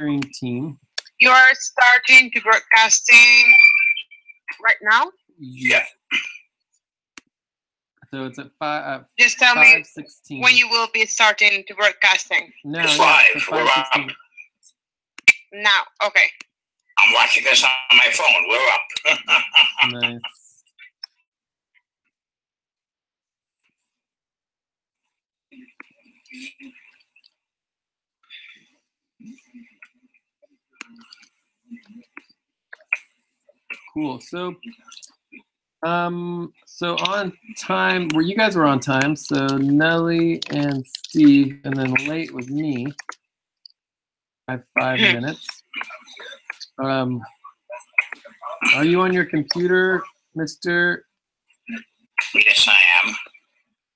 steering team. You are starting to broadcasting right now? Yeah. So it's at 5. Just tell me 5:16. when you will be starting to broadcasting. No, It's yeah, 5. it's We're up. 5:16. Now, okay. I'm watching this on my phone. We're up. Nice. Cool. So on time, where you guys were on time. So Nelly and Steve, and then late was me. I have 5 minutes. Are you on your computer, Mr.? Yes, I am.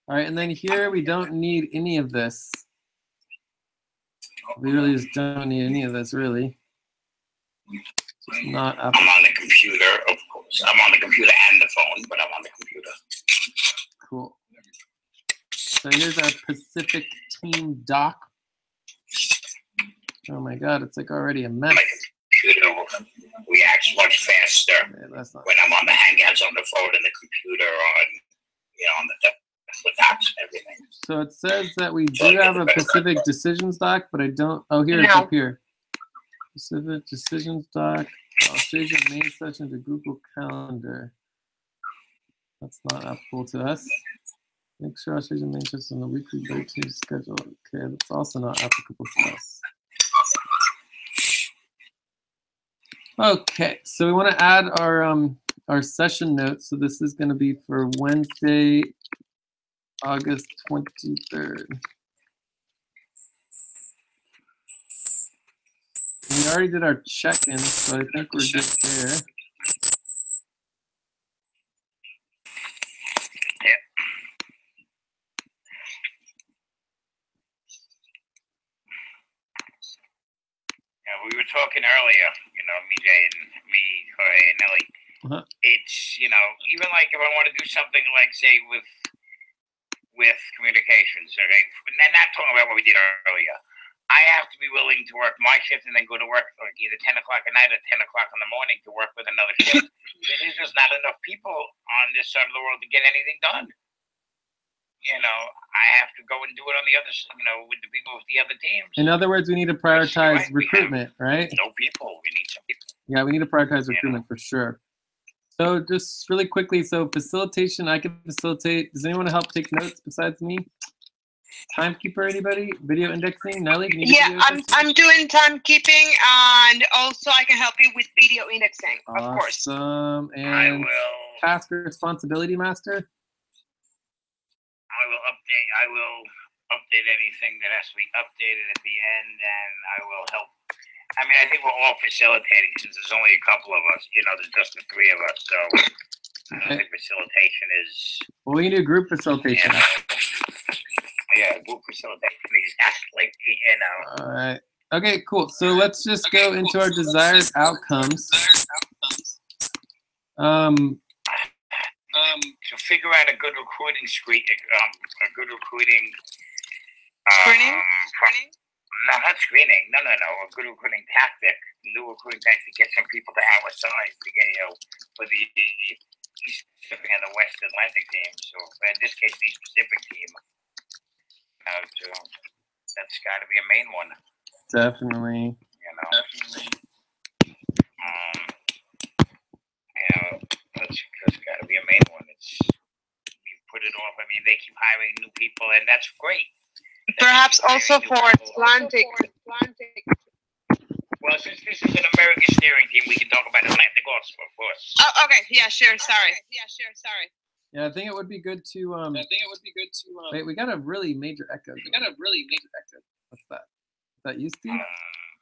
All right, and then here we don't need any of this. We really just don't need any of this, really. It's not up. I'm on the computer, of course. I'm on the computer and the phone, but I'm on the computer. Cool. So here's our Pacific team doc. Oh my God, it's like already a mess. My computer reacts much faster Yeah, that's not. when I'm on the Hangouts on the phone and the computer on the docs and everything. So it says that we do have a Pacific decisions doc, but I don't. Oh, here it's No. up here. Pacific decisions doc. I'll change your main session to Google Calendar. That's not applicable to us. Make sure I'll change your main session on the weekly go-to schedule. Okay, that's also not applicable to us. Okay, so we want to add our session notes. So this is going to be for Wednesday, August 23rd. We already did our check-in, so I think we're good there. Yeah. Yeah, we were talking earlier, me, Jay, and me, Jorge, and Nelly. Uh-huh. It's, even like if I want to do something like, say, with communications, okay, and not talking about what we did earlier. I have to be willing to work my shift and then go to work like either 10 o'clock at night or 10 o'clock in the morning to work with another shift. There's just not enough people on this side of the world to get anything done. I have to go and do it on the other, with the people with the other teams. In other words, we need to prioritize recruitment, right? No people. We need some people. Yeah, we need to prioritize recruitment for sure. So just really quickly, so facilitation, I can facilitate. Does anyone help take notes besides me? Timekeeper, anybody? Video indexing? Nelly, can you do video indexing? I'm doing timekeeping, and also I can help you with video indexing, of course. Awesome. I And will. task responsibility master? I will update anything that has to be updated at the end, and I will help. I mean, I think we're all facilitating since there's only a couple of us. There's just the 3 of us, so I don't think facilitation is. Well, we can do group facilitation. Yeah, group facilitation, exactly. All right. Okay, cool. So let's just go into our desired outcomes. To figure out a good recruiting screening. Screening? No, not screening. No. A good recruiting tactic. New recruiting tactic to get some people to our side to get for the East Pacific and the West Atlantic team. So in this case, the East Pacific team. That's got to be a main one. Definitely. That's got to be a main one. You put it off. I mean, they keep hiring new people, and that's great. Perhaps also for Atlantic. Well, since this is an American steering team, we can talk about Atlantic also, of course. Oh, okay. Yeah, sure. Sorry. Yeah, I think it would be good to. Wait, we got a really major echo. What's that? Is that you, Steve? I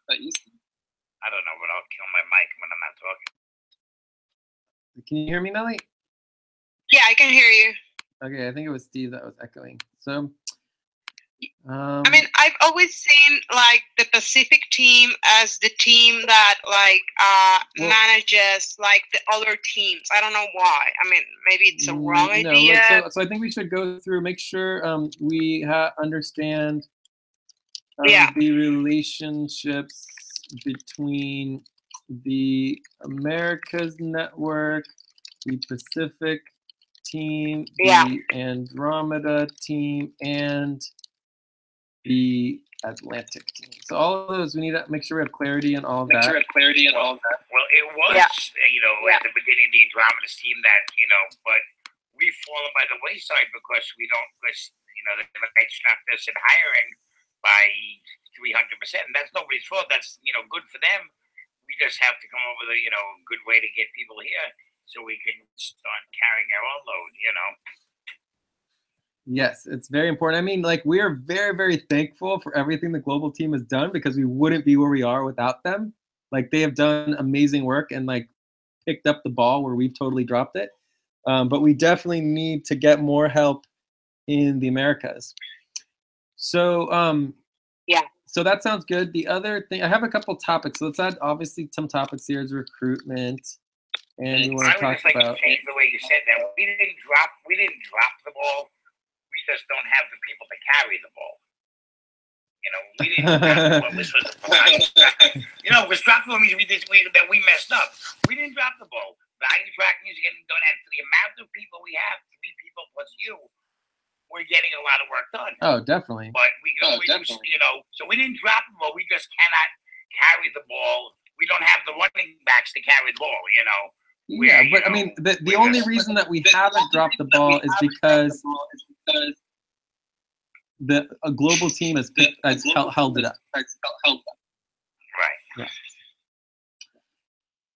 don't know, but I'll kill my mic when I'm not talking. Can you hear me, Nelly? Yeah, I can hear you. Okay, I think it was Steve that was echoing. So. I mean, I've always seen like the Pacific team as the team that manages like the other teams. I don't know why. I mean, maybe it's a wrong idea. So I think we should go through, make sure we understand the relationships between the Americas network, the Pacific team, the Andromeda team, and the Atlantic team. So all of those, we need to make sure we have clarity in all of that. Well, it was, at the beginning, the Andromeda team that, but we've fallen by the wayside because we don't, they strapped us in hiring by 300%. And that's nobody's fault. That's, good for them. We just have to come up with a, good way to get people here so we can start carrying our own load, Yes, it's very important. I mean, we are very, very thankful for everything the global team has done because we wouldn't be where we are without them. They have done amazing work and picked up the ball where we've totally dropped it. But we definitely need to get more help in the Americas. So, so that sounds good. The other thing, I have a couple topics. So let's add obviously some topics here is recruitment. And you want to talk about. To change the way you said that. We didn't drop the ball. We just don't have the people to carry the ball. We didn't drop the ball. This was because drop the ball means that we messed up. We didn't drop the ball. Value tracking is getting done, and for the amount of people we have, 3 people plus you, we're getting a lot of work done. Oh, definitely. But we can only do, so we didn't drop the ball. We just cannot carry the ball. We don't have the running backs to carry the ball, Yeah, but I mean, the only reason that we haven't dropped the ball is because a global team has held it up. Right. Yeah.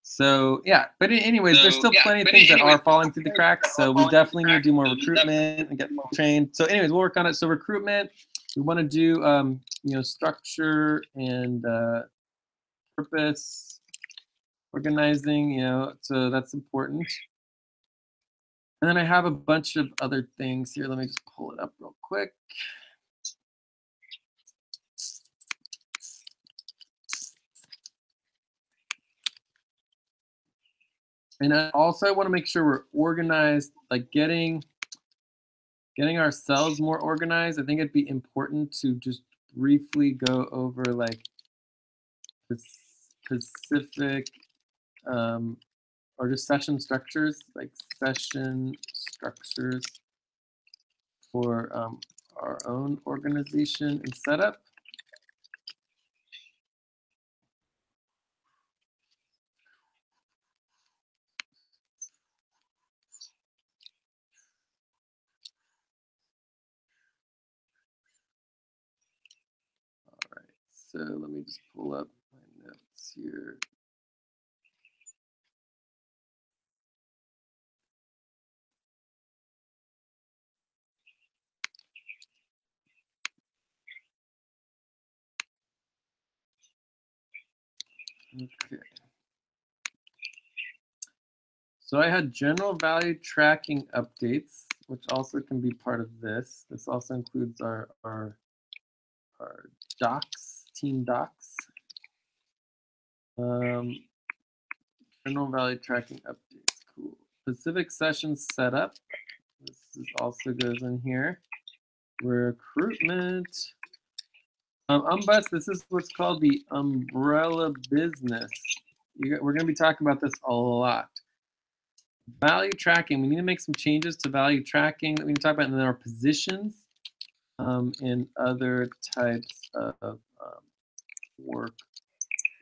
So yeah, but anyways, there's still plenty of things that are falling through the cracks. So we definitely need to do more recruitment and get more trained. So anyways, we'll work on it. So recruitment, we want to do structure and purpose, organizing. So that's important. And then I have a bunch of other things here. Let me just pull it up real quick. And I also want to make sure we're organized, getting ourselves more organized. I think it'd be important to just briefly go over specific or just session structures, session structures for our own organization and setup. So let me just pull up my notes here. Okay. So I had general value tracking updates, which also can be part of this. This also includes our docs, team docs. General value tracking updates, cool. Specific sessions setup. This also goes in here. Recruitment. Umbus, this is what's called the umbrella business. We're going to be talking about this a lot. Value tracking, we need to make some changes to value tracking that we can talk about, and then our positions and other types of work.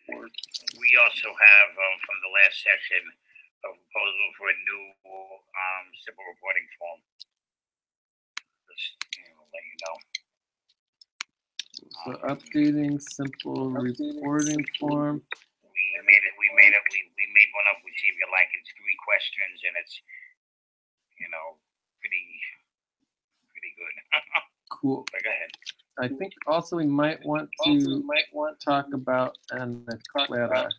We also have, from the last session, a proposal for a new simple reporting form. Just let you know. So updating simple reporting form. We made one up. We see if you like it. It's 3 questions, and it's pretty good. Cool. But go ahead. I think also we might want to talk about Clara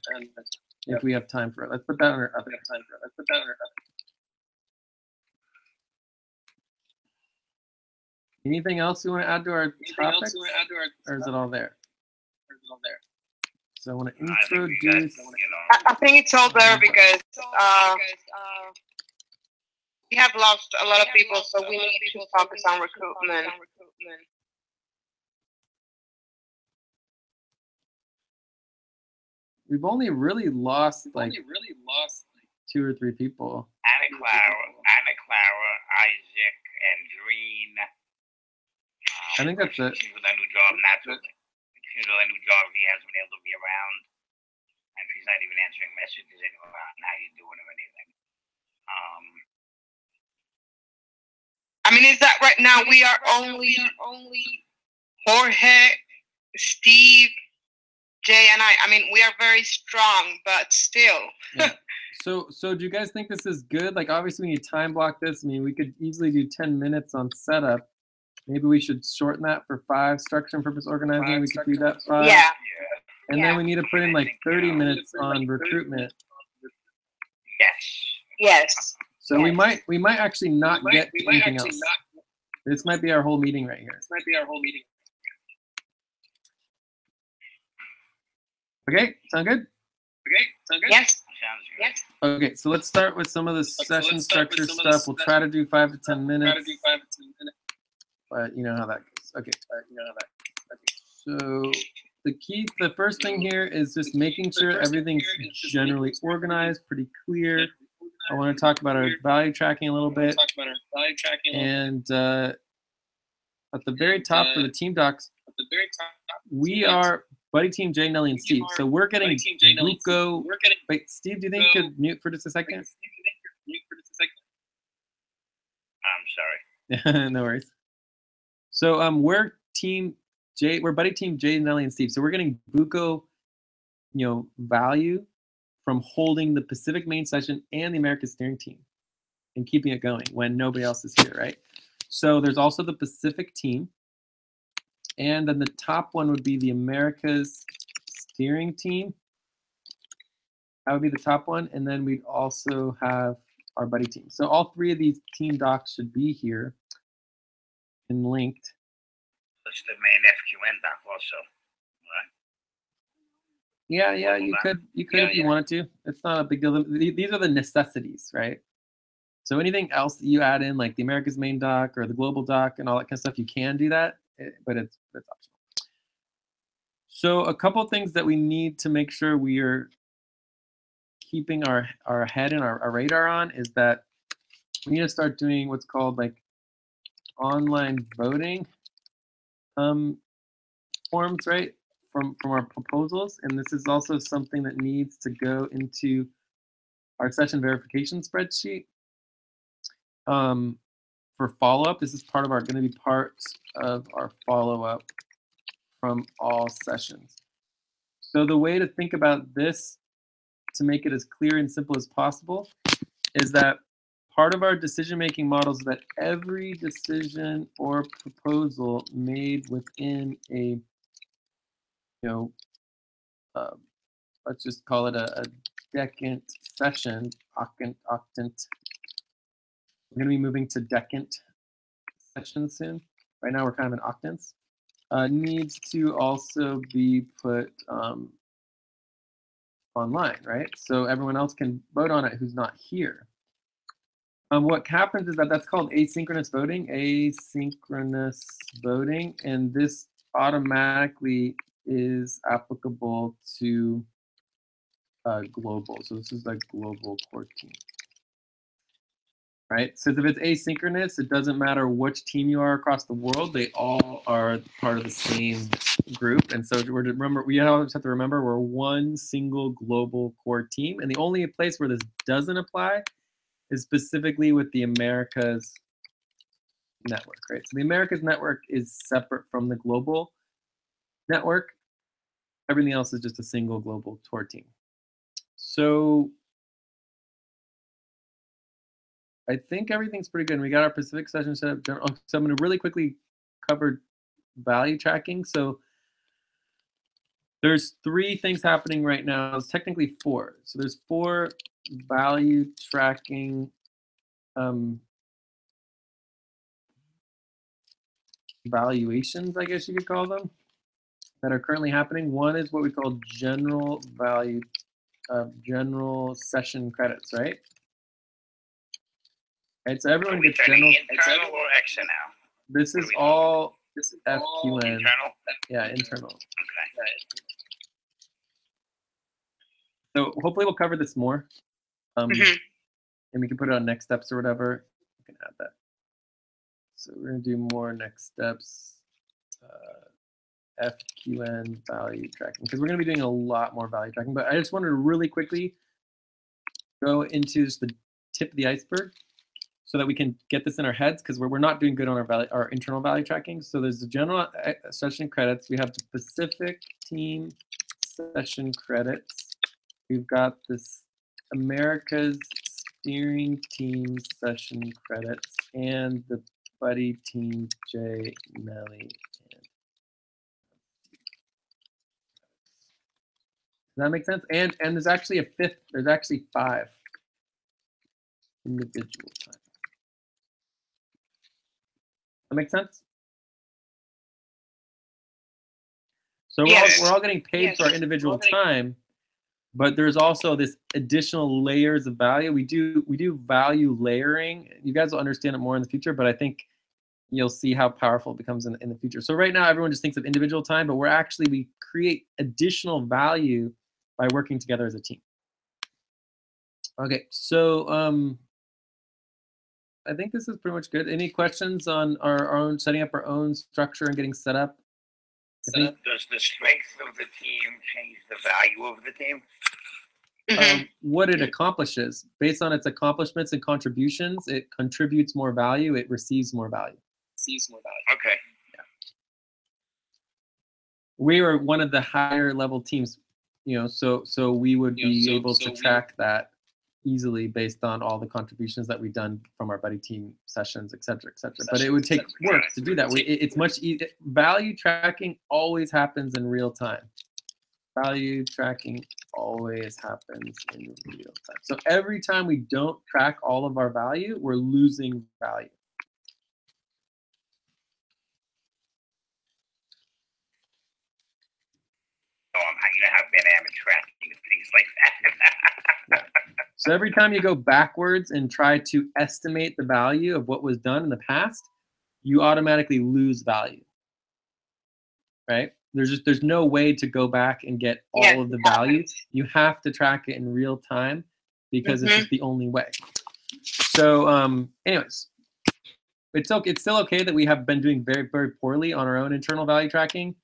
if we have time for it. Let's put that on our other. Anything else you want to add to our topics, or is it all there? So I want to introduce. I think it's all there because we have lost a lot of people, so we need to focus on recruitment. we've only really lost like 2 or 3 people. Anna Clara, Isaac, and Dreen. I think that's it. She's with a new job. She's with a new job. He hasn't been able to be around, and she's not even answering messages anymore on how you doing or anything. I mean, is that right now we are only Jorge, Steve, Jay, and I. I mean, we are very strong, but still. Yeah. So do you guys think this is good? Like, obviously, when you time block this, I mean, we could easily do 10 minutes on setup. Maybe we should shorten that for 5. Structure and purpose organizing. We could do that 5. Yeah. And then we need to put in like 30 minutes on recruitment. Yes. So we might actually not get anything else. This might be our whole meeting right here. Okay, sound good? Yes. Yes. Okay, so let's start with some of the session structure stuff. We'll try to do 5 to 10 minutes. But you know how that goes. Okay. So the first thing here is just making sure everything's generally organized, pretty clear. I want to talk about our value tracking a little bit. And at the very top for the team docs, we are Buddy Team Jay, Nelly, and Steve. So we're getting Buko. Wait, Steve, do you think you could mute for just a second? I'm sorry. No worries. So we're Buddy Team Jay, Nelly, and Steve. So we're getting Buko, value from holding the Pacific main session and the Americas steering team and keeping it going when nobody else is here, right? So there's also the Pacific team. And then the top one would be the Americas steering team. That would be the top one. And then we'd also have our buddy team. So all 3 of these team docs should be here and linked. That's the main FQN doc also, right? Yeah, you could if you wanted to. It's not a big deal. These are the necessities, right? So anything else that you add in, like the America's main doc or the global doc and all that kind of stuff, you can do that, but it's optional. So a couple of things that we need to make sure we are keeping our head and our radar on is that we need to start doing what's called like online voting forms, right? From our proposals, and this is also something that needs to go into our session verification spreadsheet. For follow-up, this is going to be part of our follow-up from all sessions. So the way to think about this, to make it as clear and simple as possible, is that part of our decision-making model is that every decision or proposal made within a let's just call it a decant session, octant. We're going to be moving to decant sessions soon. Right now we're kind of in octants. Needs to also be put online, right? So everyone else can vote on it who's not here. What happens is that's called asynchronous voting. And this automatically is applicable to global. So this is like global core team, right? So if it's asynchronous, it doesn't matter which team you are across the world. They all are part of the same group. And so we always have to remember we're one single global core team. And the only place where this doesn't apply is specifically with the Americas network, right? So the Americas network is separate from the global network. Everything else is just a single global tour team. So I think everything's pretty good. We got our Pacific session set up. So I'm going to really quickly cover value tracking. So there's 3 things happening right now. It's technically 4. So there's 4 value tracking valuations, I guess you could call them, that are currently happening. One is what we call general value, general session credits, right? Right, so everyone gets general. Internal or XNL? This is all FQN. Internal? Yeah, internal. Okay. So hopefully we'll cover this more. Mhm. And we can put it on next steps or whatever. We can add that. So we're going to do more next steps. FQN value tracking, because we're going to be doing a lot more value tracking. But I just wanted to really quickly go into just the tip of the iceberg so that we can get this in our heads, because we're not doing good on our internal value tracking. So there's the general session credits. We have the specific team session credits. We've got this America's steering team session credits and the buddy team Jay, Nelly. Does that make sense? And there's actually a fifth. There's actually 5 individual time. That make sense? So we're all getting paid for our individual time, but there's also this additional layers of value. We do value layering. You guys will understand it more in the future, but I think you'll see how powerful it becomes in the future. So right now, everyone just thinks of individual time, but we create additional value by working together as a team. Okay, so I think this is pretty much good. Any questions on our own setting up our own structure and getting set up? Does the strength of the team change the value of the team? What it accomplishes, based on its accomplishments and contributions, it contributes more value, it receives more value. Okay. Yeah. We are one of the higher level teams, so we would be able to track that easily based on all the contributions that we've done from our buddy team sessions, et cetera, et cetera. But it would take work to do that. It's much easier. Value tracking always happens in real time. Value tracking always happens in real time. So every time we don't track all of our value, we're losing value. Have been amateur tracking and things like that. So every time you go backwards and try to estimate the value of what was done in the past, you automatically lose value, right? There's no way to go back and get all of the value. You have to track it in real time because it's just the only way. So anyways, it's still okay that we have been doing very, very poorly on our own internal value tracking,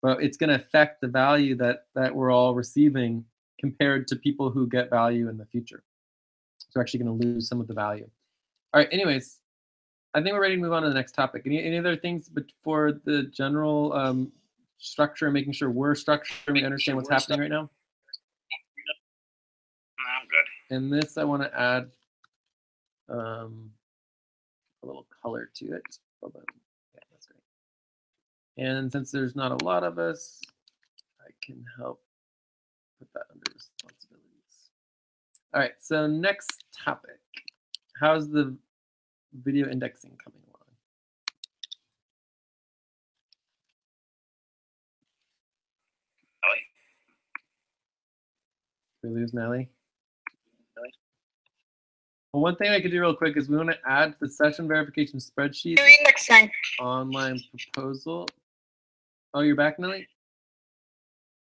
but it's going to affect the value that we're all receiving compared to people who get value in the future. So we're actually going to lose some of the value. All right, anyways, I think we're ready to move on to the next topic. Any other things for the general structure and making sure we're structured and we understand what's happening right now? I'm good. And this, I want to add a little color to it. Hold on. Yeah, that's great. And since there's not a lot of us, I can help put that under responsibilities. All right, so next topic. How's the video indexing coming along? Did we lose Nelly? Well, one thing I could do real quick is we want to add the session verification spreadsheet. Indexing. Online proposal. Oh, you're back, Nelly?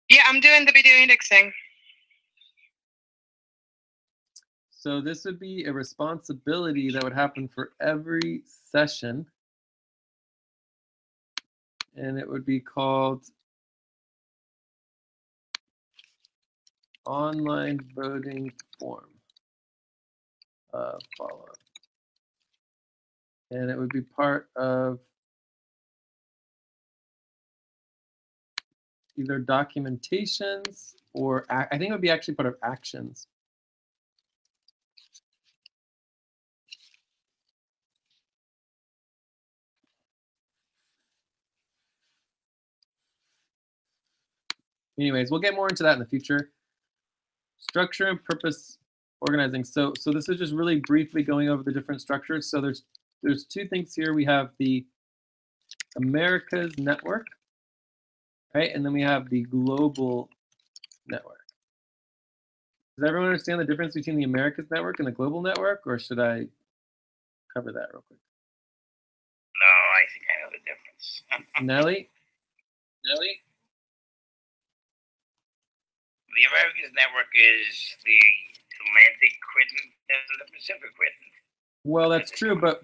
Yeah, I'm doing the video indexing. So this would be a responsibility that would happen for every session. And it would be called online voting form follow-up. And it would be part of either documentations or I think it would be actually part of actions. Anyways, we'll get more into that in the future. Structure and purpose organizing. So this is just really briefly going over the different structures. So there's 2 things here. We have the Americas network, right? And then we have the global network. Does everyone understand the difference between the Americas network and the global network, or should I cover that real quick? No, I think I know the difference. Nelly? The Americas Network is the Atlantic Quintet and the Pacific Quintet. Well, that's true, but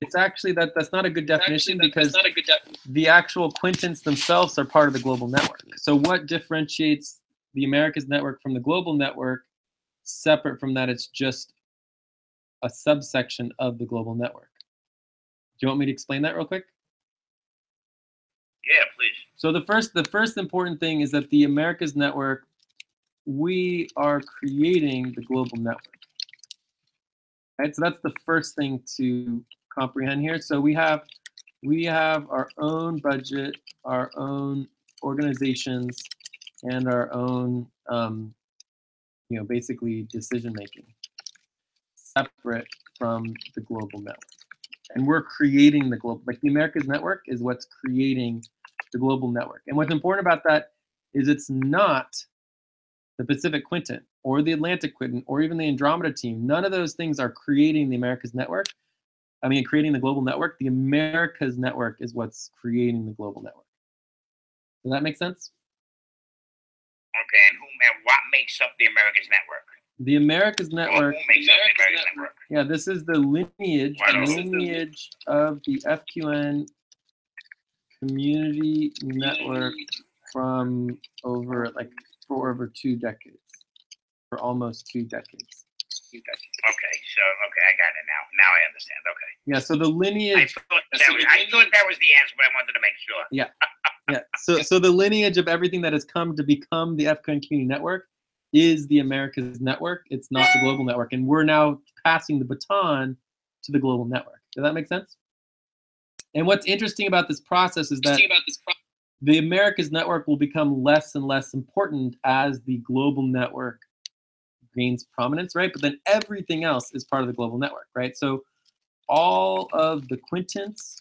it's actually that's not a good definition because the actual quintets themselves are part of the global network. So what differentiates the Americas Network from the global network? Separate from that, it's just a subsection of the global network. Do you want me to explain that real quick? Yeah, please. So the first important thing is that the Americas Network, we are creating the global network. Right? So that's the first thing to comprehend here. So we have our own budget, our own organizations, and our own basically decision making, separate from the global network. And we're creating the global, like the Americas Network is what's creating the global network. And what's important about that is it's not the Pacific Quintet or the Atlantic Quintet or even the Andromeda team. None of those things are creating the Americas Network. I mean, creating the global network. The Americas Network is what's creating the global network. Does that make sense? Okay, and what makes up the Americas Network? The Americas Network. Who makes up the Americas Network? Yeah, this is the lineage of the FQN community network from for over 2 decades, for almost 2 decades. Okay, so I got it now. Now I understand. Okay. Yeah, so the lineage. I thought that was the answer, but I wanted to make sure. Yeah, yeah. So the lineage of everything that has come to become the FQN community network is the Americas Network. It's not the global network, and we're now passing the baton to the global network. Does that make sense? And what's interesting about this process is that the Americas Network will become less and less important as the global network gains prominence, right? But then everything else is part of the global network, right? So all of the quintets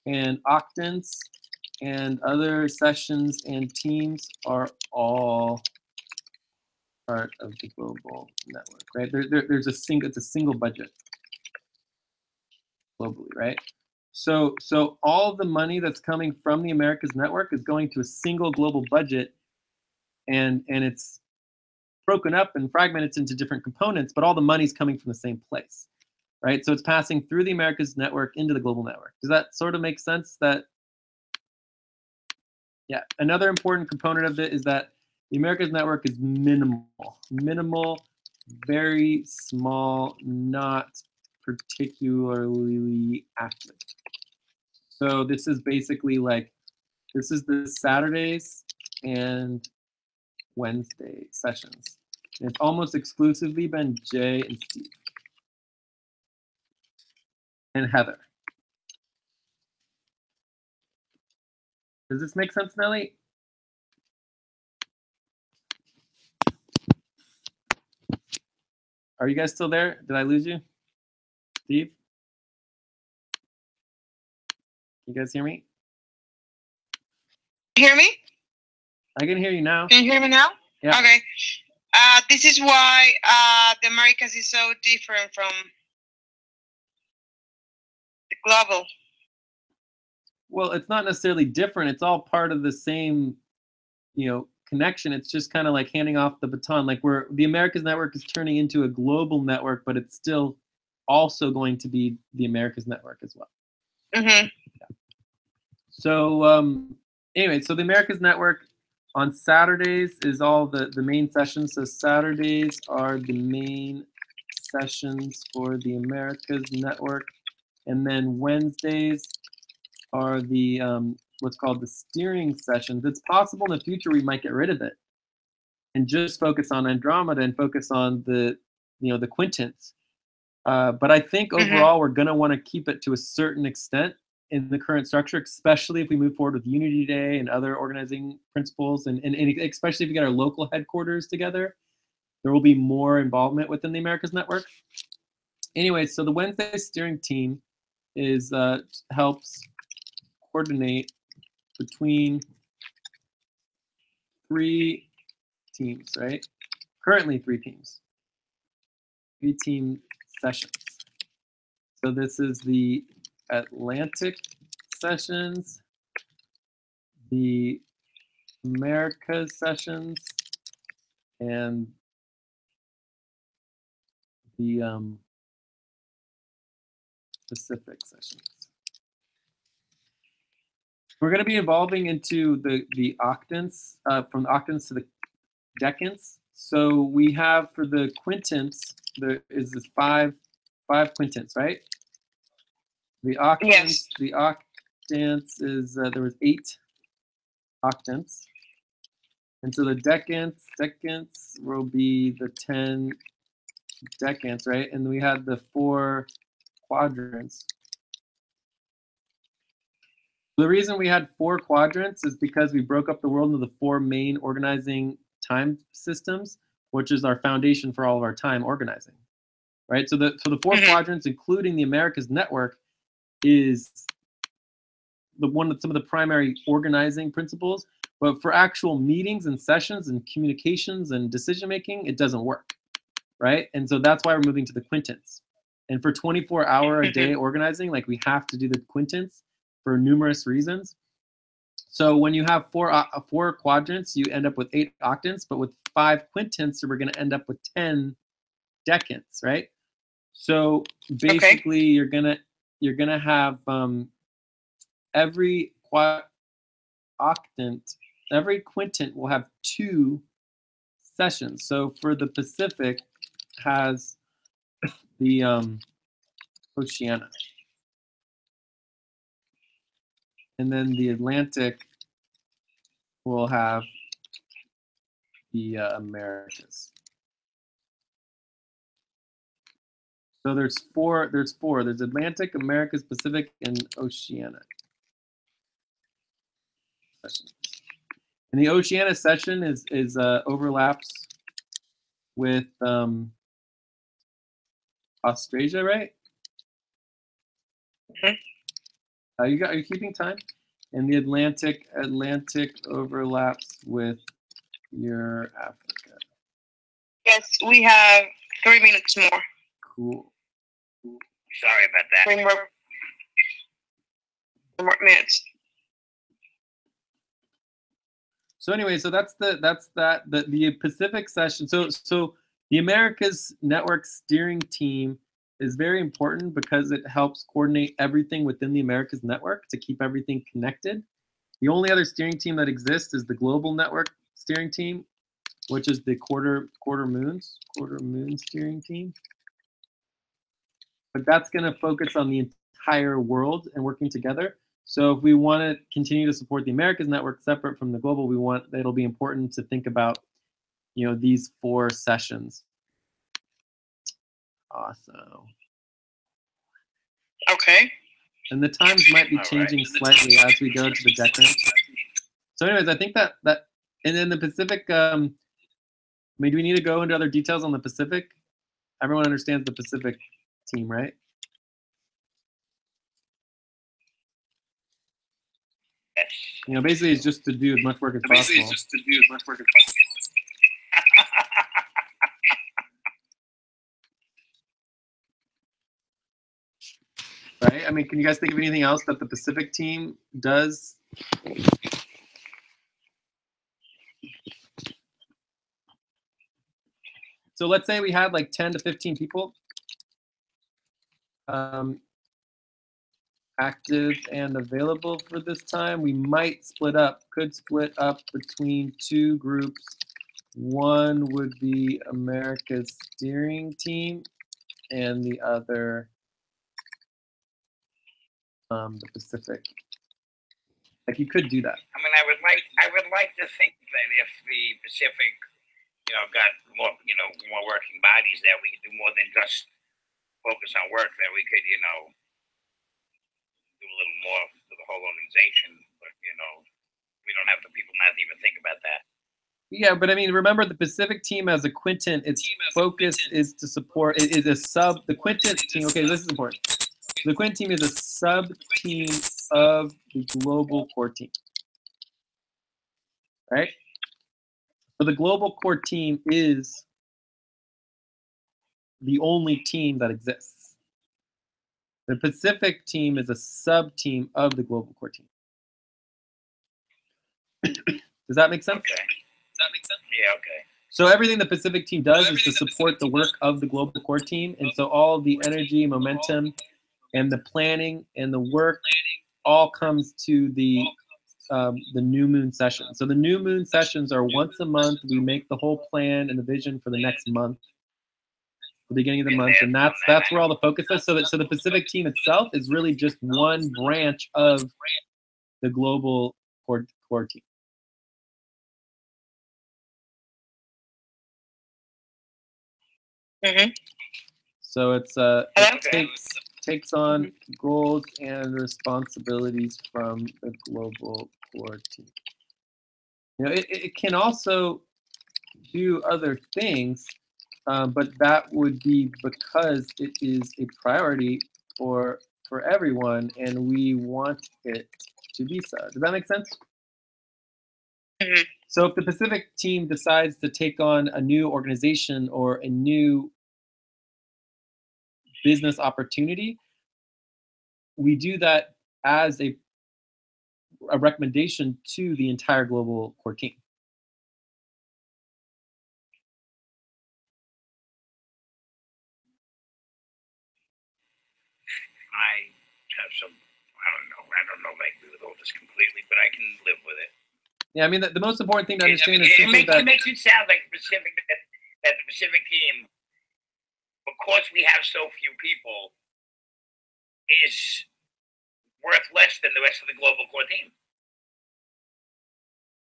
and octants and other sessions and teams are all part of the global network, right? It's a single budget globally, right? So all the money that's coming from the Americas Network is going to a single global budget, and it's broken up and fragmented into different components, but all the money's coming from the same place, right? So it's passing through the Americas Network into the global network. Does that sort of make sense? Yeah. Another important component of it is that the Americas Network is minimal, very small, not particularly active. So this is basically this is the Saturdays and Wednesday sessions. And it's almost exclusively been Jay and Steve and Heather. Does this make sense, Nelly? Are you guys still there? Did I lose you? Steve? You guys hear me? You hear me? I can hear you now. Can you hear me now? Yeah. Okay. This is why the Americas is so different from the global. Well, it's not necessarily different. It's all part of the same, connection. It's just kind of like handing off the baton. Like the Americas Network is turning into a global network, but it's still also going to be the Americas Network as well. Mm-hmm. Yeah. So anyway, so the Americas Network on Saturdays is all the main sessions. So Saturdays are the main sessions for the Americas Network, and then Wednesdays are the what's called the steering sessions. It's possible in the future we might get rid of it and just focus on Andromeda and focus on the the quintets. But I think overall we're going to want to keep it to a certain extent in the current structure, especially if we move forward with Unity Day and other organizing principles, and especially if we get our local headquarters together, there will be more involvement within the Americas Network. Anyway, so the Wednesday steering team helps coordinate between 3 teams, right? Currently 3 teams. 3 team sessions. So this is the Atlantic sessions, the Americas sessions and the Pacific sessions. We're going to be evolving into the octants, from the octants to the decants. So we have for the quintants, there is this five quintants, right? The octants, Yes. the octants is there was 8 octants, and so the decants will be the 10 decants, right? And we had the 4 quadrants. The reason we had 4 quadrants is because we broke up the world into the 4 main organizing time systems, which is our foundation for all of our time organizing, right? So the 4 quadrants, including the Americas network, is some of the primary organizing principles. But for actual meetings and sessions and communications and decision making, it doesn't work, right? And so that's why we're moving to the quintants. And for 24-hour a day organizing, like we have to do the quintants for numerous reasons. So when you have 4 quadrants, you end up with 8 octants, but with 5 quintants, we're going to end up with 10 decants, right? So basically, you're gonna have every octant, every quintant will have 2 sessions. So for the Pacific, has the Oceania. And then the Atlantic will have the Americas. So there's four. There's Atlantic, Americas, Pacific, and Oceania sessions. And the Oceania session is overlaps with Austrasia, right? Are you keeping time? And the Atlantic overlaps with your Africa. Yes, we have 3 minutes more. Cool. Sorry about that. 3 more minutes. So anyway, so that's the Pacific session. So the Americas Network Steering Team is very important because it helps coordinate everything within the Americas Network to keep everything connected. The only other steering team that exists is the Global Network Steering Team, which is the Quarter Moon Steering Team. But that's going to focus on the entire world and working together. So if we want to continue to support the Americas Network separate from the global, it'll be important to think about, these 4 sessions. Awesome. Okay. And the times might be changing slightly as we go to the decans. So anyways, I think that and then the Pacific, do we need to go into other details on the Pacific? Everyone understands the Pacific team, right? Basically it's just to do as much work as possible. Right? I mean, can you guys think of anything else that the Pacific team does? So let's say we had like 10 to 15 people active and available for this time. We might could split up between 2 groups. One would be America's steering team and the other the Pacific. Like you could do that. I mean, I would like to think that if the Pacific, got more, more working bodies, that we could do more than just focus on work. That we could, do a little more for the whole organization. But we don't have the people not even think about that. Yeah, but I mean, remember the Pacific team as a quintant. Its focus is to support. It is a sub. The quintant team. Okay, this is important. The quintant team is a sub-team of the global core team, right? So the global core team is the only team that exists. The Pacific team is a sub-team of the global core team. Does that make sense? Okay. Does that make sense? Yeah, okay. So everything the Pacific team does is to support the work of the global core team. And so all the energy, momentum, and the planning and the work all comes to the new moon session. So the new moon sessions are once a month. We make the whole plan and the vision for the next month, the beginning of the month, and that's where all the focus is. So the Pacific team itself is really just one branch of the global core team. Mm-hmm. So it's takes on goals and responsibilities from the global core team. You know, it can also do other things, but that would be because it is a priority for everyone, and we want it to be so. Does that make sense? Mm-hmm. So if the Pacific team decides to take on a new organization or a new business opportunity, we do that as a recommendation to the entire global core team. I have some, I don't know if I agree with all this completely, but I can live with it. Yeah, I mean, the most important thing to understand it is simply that... It makes it sound like the Pacific team, because we have so few people, is worth less than the rest of the global core team.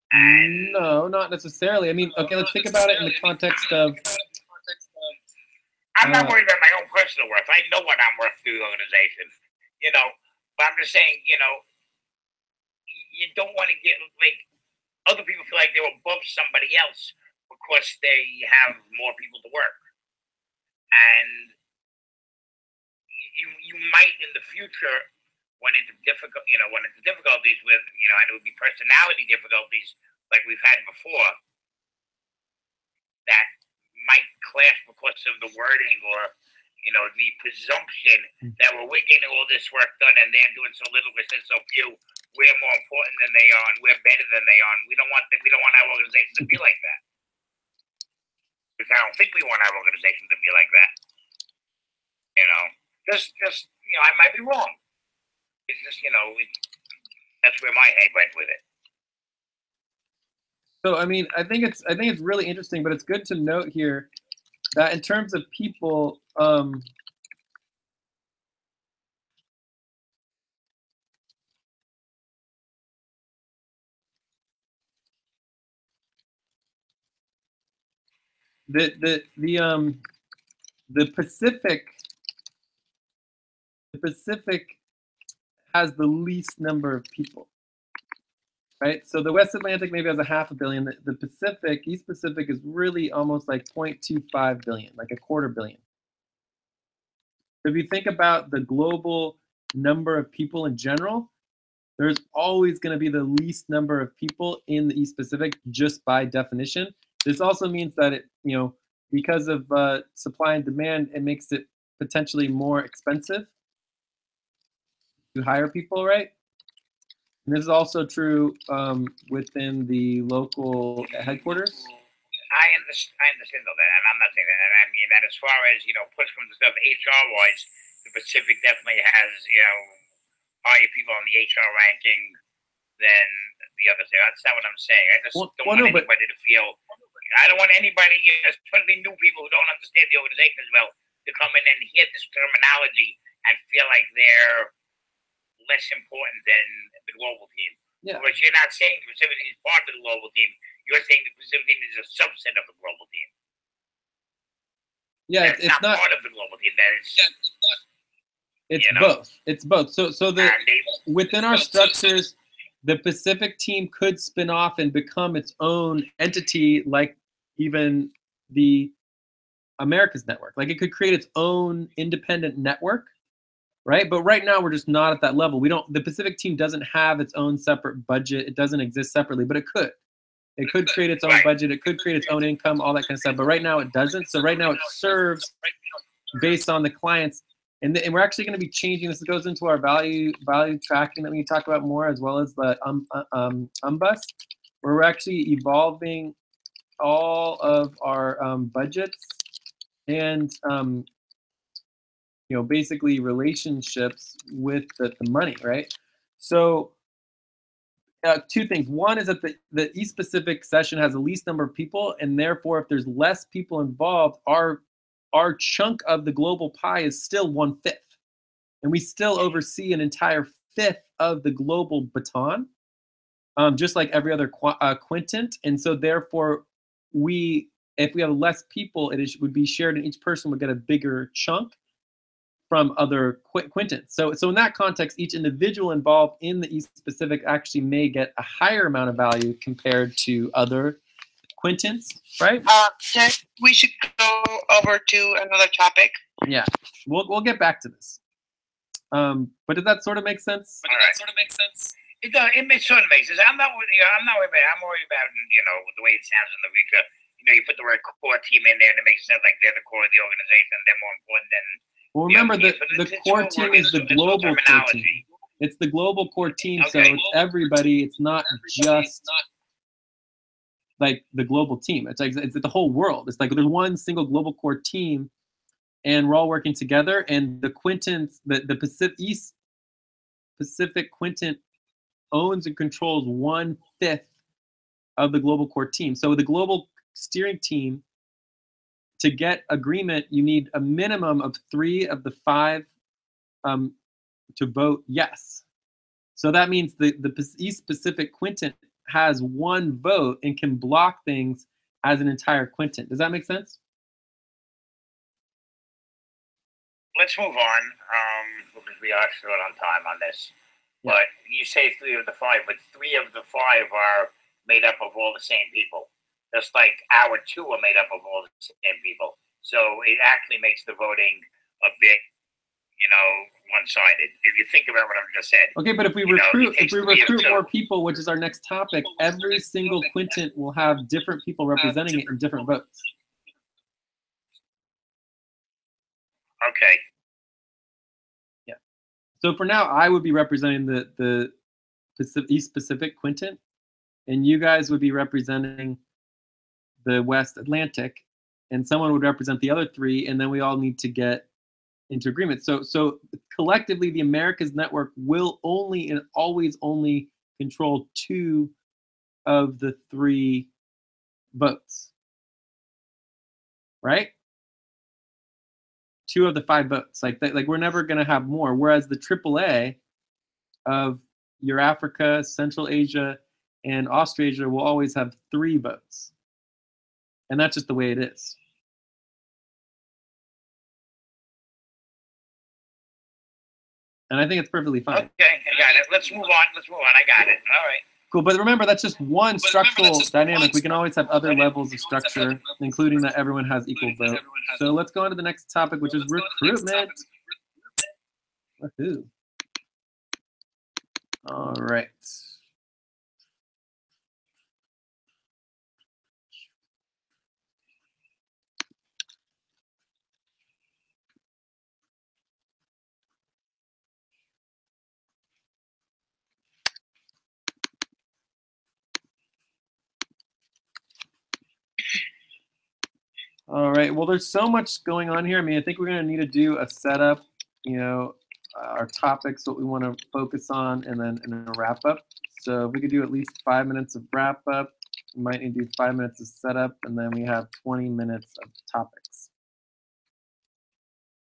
And no, not necessarily. I mean, okay, let's think about it in the context of... I'm not worried about my own personal worth. I know what I'm worth to the organization, you know. But I'm just saying, you know, you don't want to get like other people feel like they're above somebody else because they have more people to work, and you might in the future run into difficulties with, you know, and it would be personality difficulties like we've had before that might clash because of the wording or, you know, the presumption that we're getting all this work done and they're doing so little because there's so few. We're more important than they are and we're better than they are. And we don't want our organization to be like that. Because I don't think we want our organization to be like that. You know, just you know, I might be wrong. It's just, you know, that's where my head went with it. So I mean, I think it's really interesting, but it's good to note here that in terms of people, the Pacific has the least number of people, right? So the West Atlantic maybe has a 500 million. The Pacific, East Pacific, is really almost like 0.25 billion, like a 250 million. If you think about the global number of people in general, there's always going to be the least number of people in the East Pacific just by definition. This also means that it, you know, because of supply and demand, it makes it potentially more expensive to hire people, right? And this is also true within the local headquarters. I understand all that, and I'm not saying that. And I mean that as far as, you know, push comes to stuff, HR-wise, the Pacific definitely has, you know, higher people on the HR ranking than the others. That's not what I'm saying. I just don't want anybody to feel. I don't want anybody, especially new people who don't understand the organization as well, to come in and hear this terminology and feel like they're less important than the global team. Yeah. Because you're not saying the Pacific team is part of the global team. You're saying the Pacific team is a subset of the global team. Yeah, it's not part of the global team. It's both. It's both. So within our structures, the Pacific team could spin off and become its own entity, like even the Americas network. Like it could create its own independent network, right? But right now we're just not at that level. The Pacific team doesn't have its own separate budget. It doesn't exist separately, but it could. It could create its own budget. It could create its own income, all that kind of stuff. But right now it doesn't. So right now it serves based on the clients. And we're actually going to be changing this. It goes into our value tracking that we can talk about more, as well as the UMBUS. where we're actually evolving all of our budgets and you know, basically relationships with the money, right? So two things. One is that the East Pacific session has the least number of people, and therefore, if there's less people involved, our chunk of the global pie is still 1/5, and we still oversee an entire fifth of the global baton, just like every other quintet. And so, therefore, if we have less people, would be shared, and each person would get a bigger chunk from other quintets. So in that context, each individual involved in the East Pacific actually may get a higher amount of value compared to other quintets, right? We should go over to another topic. Yeah, we'll get back to this. But did that sort of make sense? It does. It sort of makes sense. I'm not worried about. I'm worried about the way it sounds in the future. You put the word core team in there, and it makes sense like they're the core of the organization. They're more important than. Well, remember, the core team is the global core team. It's the global core team, so it's everybody. It's not just like the global team. It's like it's the whole world. It's like there's one single global core team, and we're all working together. And the quintets, the East Pacific quintet owns and controls 1/5 of the global core team. So the global steering team, to get agreement, you need a minimum of 3 of the 5 to vote yes. So that means the East Pacific quintet has 1 vote and can block things as an entire quintet. Does that make sense? Let's move on, because we are short on time on this. Yeah. But you say 3 of the 5, but 3 of the 5 are made up of all the same people. Just like our 2 are made up of all the same people. So it actually makes the voting a bit, one-sided. If you think about what I've just said. Okay, but if we recruit more people, which is our next topic, every single quintet will have different people representing it in different votes. Okay. Yeah. So for now, I would be representing the East Pacific quintet, and you guys would be representing the West Atlantic, and someone would represent the other 3, and then we all need to get into agreement. So collectively, the Americas Network will only and always only control 2 of the 3 votes, right? 2 of the 5 votes. Like we're never going to have more. Whereas the AAA of Eurafrica, Central Asia, and Australasia will always have 3 votes. And that's just the way it is. And I think it's perfectly fine. Okay, I got it. Let's move on. I got it. All right. Cool, but remember, that's just one structural dynamic. We can always have other levels of structure, including that everyone has equal vote. So let's go on to the next topic, which is recruitment. Woohoo. All right. All right, well, there's so much going on here. I mean, I think we're going to need to do a setup, our topics, what we want to focus on, and then a wrap up. So if we could do at least 5 minutes of wrap up, we might need to do 5 minutes of setup, and then we have 20 minutes of topics.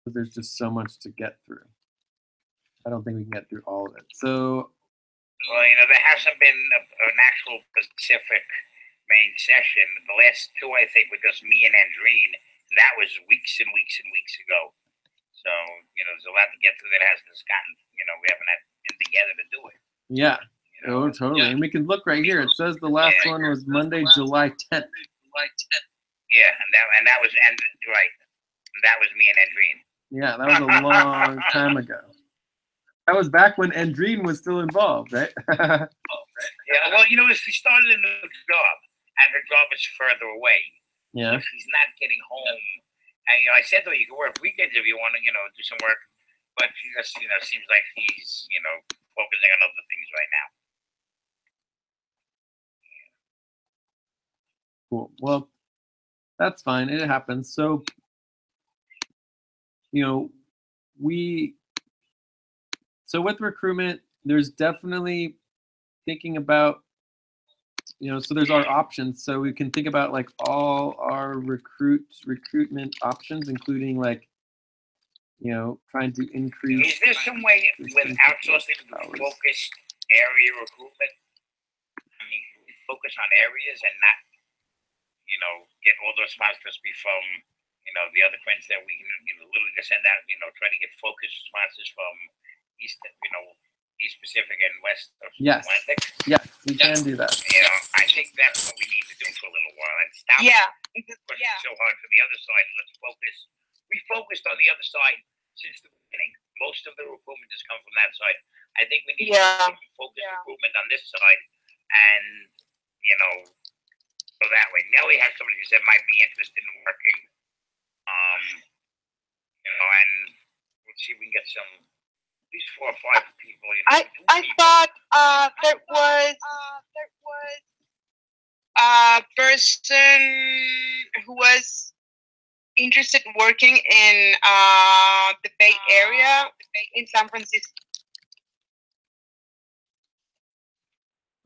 But there's just so much to get through. I don't think we can get through all of it. So, well, there hasn't been an actual Pacific main session. The last 2, I think, were just me and Andreen. And that was weeks and weeks and weeks ago. So, there's a lot to get through that hasn't gotten, we haven't been together to do it. Yeah. Oh, totally. Yeah. And we can look right here. It says the last one was Monday, July 10th. Yeah, and that was right. And that was me and Andreen. Yeah, that was a long time ago. That was back when Andreen was still involved, right? Yeah, well, she started a new job, and her job is further away. Yeah. So she's not getting home. And, I said to her, you can work weekends if you want to, do some work. But she just, seems like she's, focusing on other things right now. Cool. Well, that's fine. It happens. So, you know, so with recruitment, there's definitely thinking about, you know, so there's our options. So we can think about like all our recruitment options, including like, you know, trying to increase. Is there some way with outsourcing to focused area recruitment? I mean, focus on areas and not, you know, get all those sponsors be from, you know, the other friends that we can, you know, literally just send out, you know, try to get focused sponsors from East, you know, East Pacific and West Atlantic. Yes, we can do that. You know, I think that's what we need to do for a little while and stop pushing so hard for the other side. Let's focus. We focused on the other side since the beginning. Most of the recruitment has come from that side. I think we need to focus recruitment on this side, and you know, so that way. Nelly has somebody who said might be interested in working. You know, and we'll see if we can get some. At least 4 or 5 people. You know, I thought there was a person who was interested in working in the Bay Area, in San Francisco.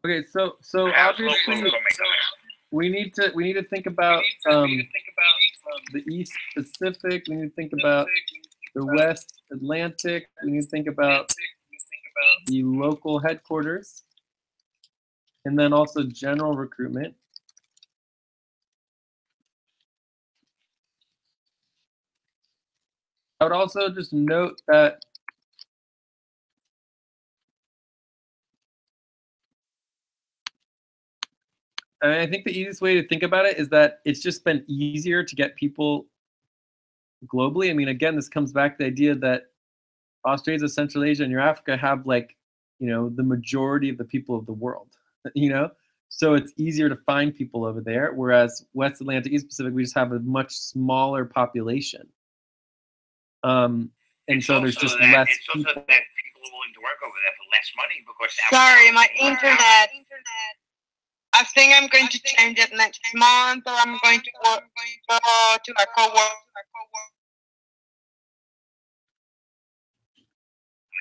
Okay, so obviously we need to think about the East Pacific. We need to think about the West Atlantic. We need to think about the local headquarters, and then also general recruitment. I would also just note that I think the easiest way to think about it is that it's just been easier to get people globally. I mean, again, this comes back to the idea that Australasia, Central Asia, and your Africa have like, you know, the majority of the people of the world, you know? So it's easier to find people over there, whereas West Atlantic, East Pacific, we just have a much smaller population. And it's so there's just that, less it's people. also that people are willing to work over there for less money because Sorry, my internet. I think I'm going to change it next month, or I'm going to go to a co-work. I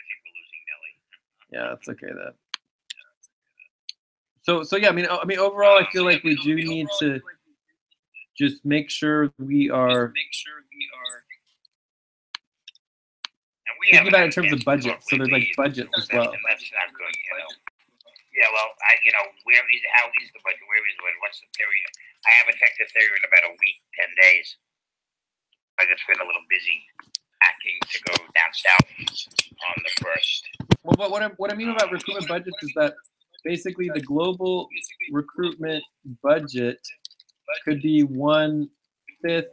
think we're losing Nelly. Yeah, that's okay. That. So yeah, I mean, overall, I feel like we do need to just make sure we are thinking about it in terms of budget. So there's like budgets as well. And that's not good, you know. Yeah, well, you know, how is the budget? Where is it? What's the period? I haven't checked the theory in about a week, 10 days. I just been a little busy packing to go down south on the 1st. Well, what I mean about recruitment budgets is that basically the global recruitment budget could be 1/5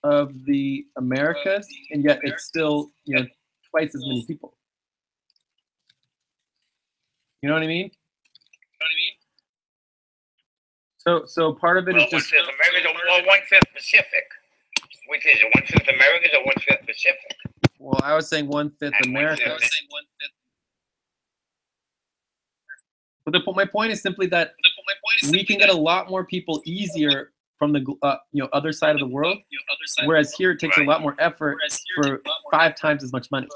of the Americas, and yet it's still, you know, twice as many people. You know what I mean? So part of it is just 1/5 Americas, or 1/5 Pacific. Which is it? 1/5 Americas or 1/5 Pacific? Well, I was saying 1/5 Americas. But my point is simply that we can get a lot more people easier from the you know, other side of the world, whereas here it takes a lot more effort for 5 times as much money.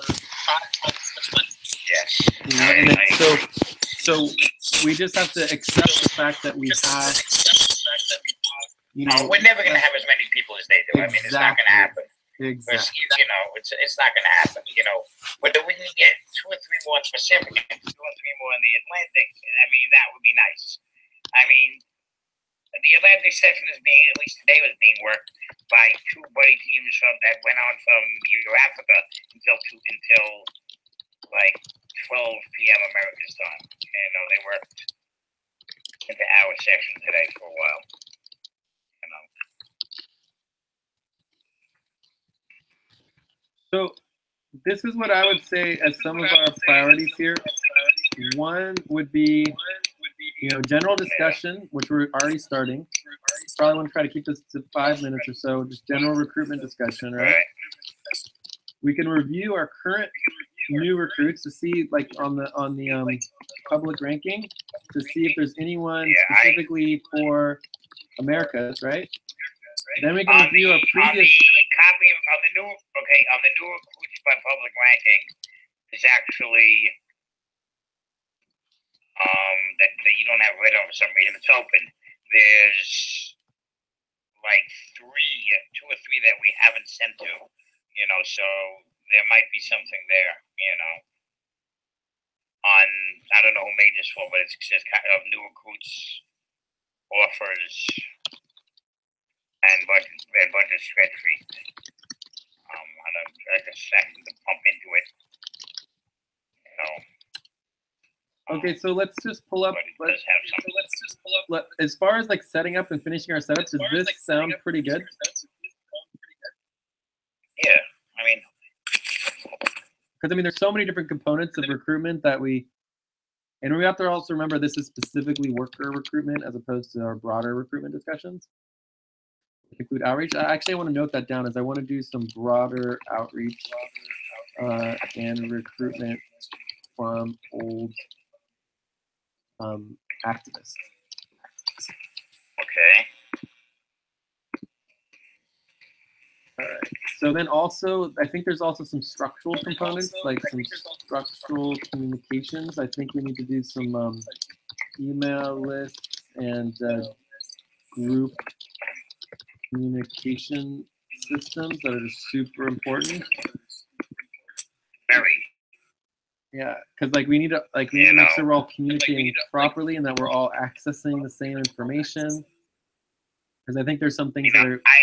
Yes. You know, and then, so we just have to accept the fact that we have, you know, we're never going to have as many people as they do. I mean, it's not going to happen. Exactly. You know, it's not going to happen. You know, but if we can get 2 or 3 more in the Pacific and 2 or 3 more in the Atlantic, I mean, that would be nice. I mean, the Atlantic section is being, at least today, was being worked by 2 buddy teams that went on from Africa until like 12 p.m. America's time. You know, they worked into our section today for a while. You know. So this is what I would say as some of our priorities here. One would be, you know, general discussion, which we're already starting. Probably want to try to keep this to 5 minutes or so, just general recruitment discussion, right? We can review our current new recruits to see, like, on the public ranking, to see if there's anyone specifically for Americas, right? Then we can review our previous. On the new recruits by public ranking is actually that you don't have read on for some reason. It's open. There's like 2 or 3 that we haven't sent to, so there might be something there, on, I don't know who made this for, but it says kind of new recruits offers and budget spreadsheet. I just second to pump into it. Okay, so let's just pull up. As far as like setting up and finishing our setups, does this sound pretty good? Yeah, I mean, because there's so many different components of recruitment that and we have to also remember this is specifically worker recruitment as opposed to our broader recruitment discussions. Include outreach. Actually, I want to note that down as I want to do some broader outreach and recruitment from old activists. Okay. All right. So then also, I think there's also some structural components, like some structural communications. I think we need to do some email lists and group communication systems that are just super important. Very. Yeah, because like we need to make sure we're all communicating properly and that we're all accessing the same information. Because I think there's some things that are. I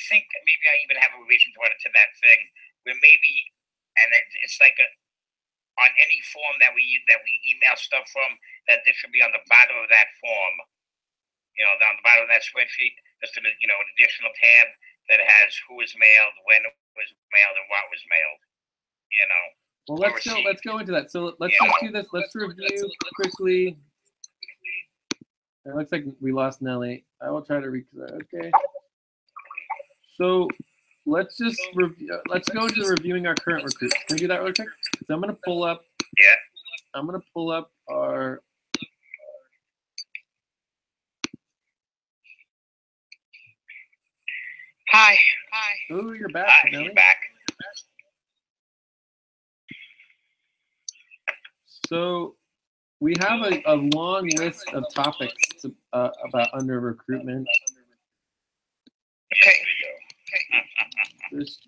think maybe I even have a revision to that thing where maybe, and it's like on any form that we email stuff from, that there should be on the bottom of that form, down the bottom of that spreadsheet, just an additional tab that has who was mailed, when it was mailed, and what was mailed. Well, let's go into that. So let's just do this. Let's review quickly. It looks like we lost Nelly. I will try to read that. Okay. So let's just review. Let's go into reviewing our current recruits. Can we do that real quick? So I'm gonna pull up. Yeah. I'm gonna pull up our. Hi. Oh, you're back, Nelly. She's back. So we have a long list of topics about under recruitment. Okay. There's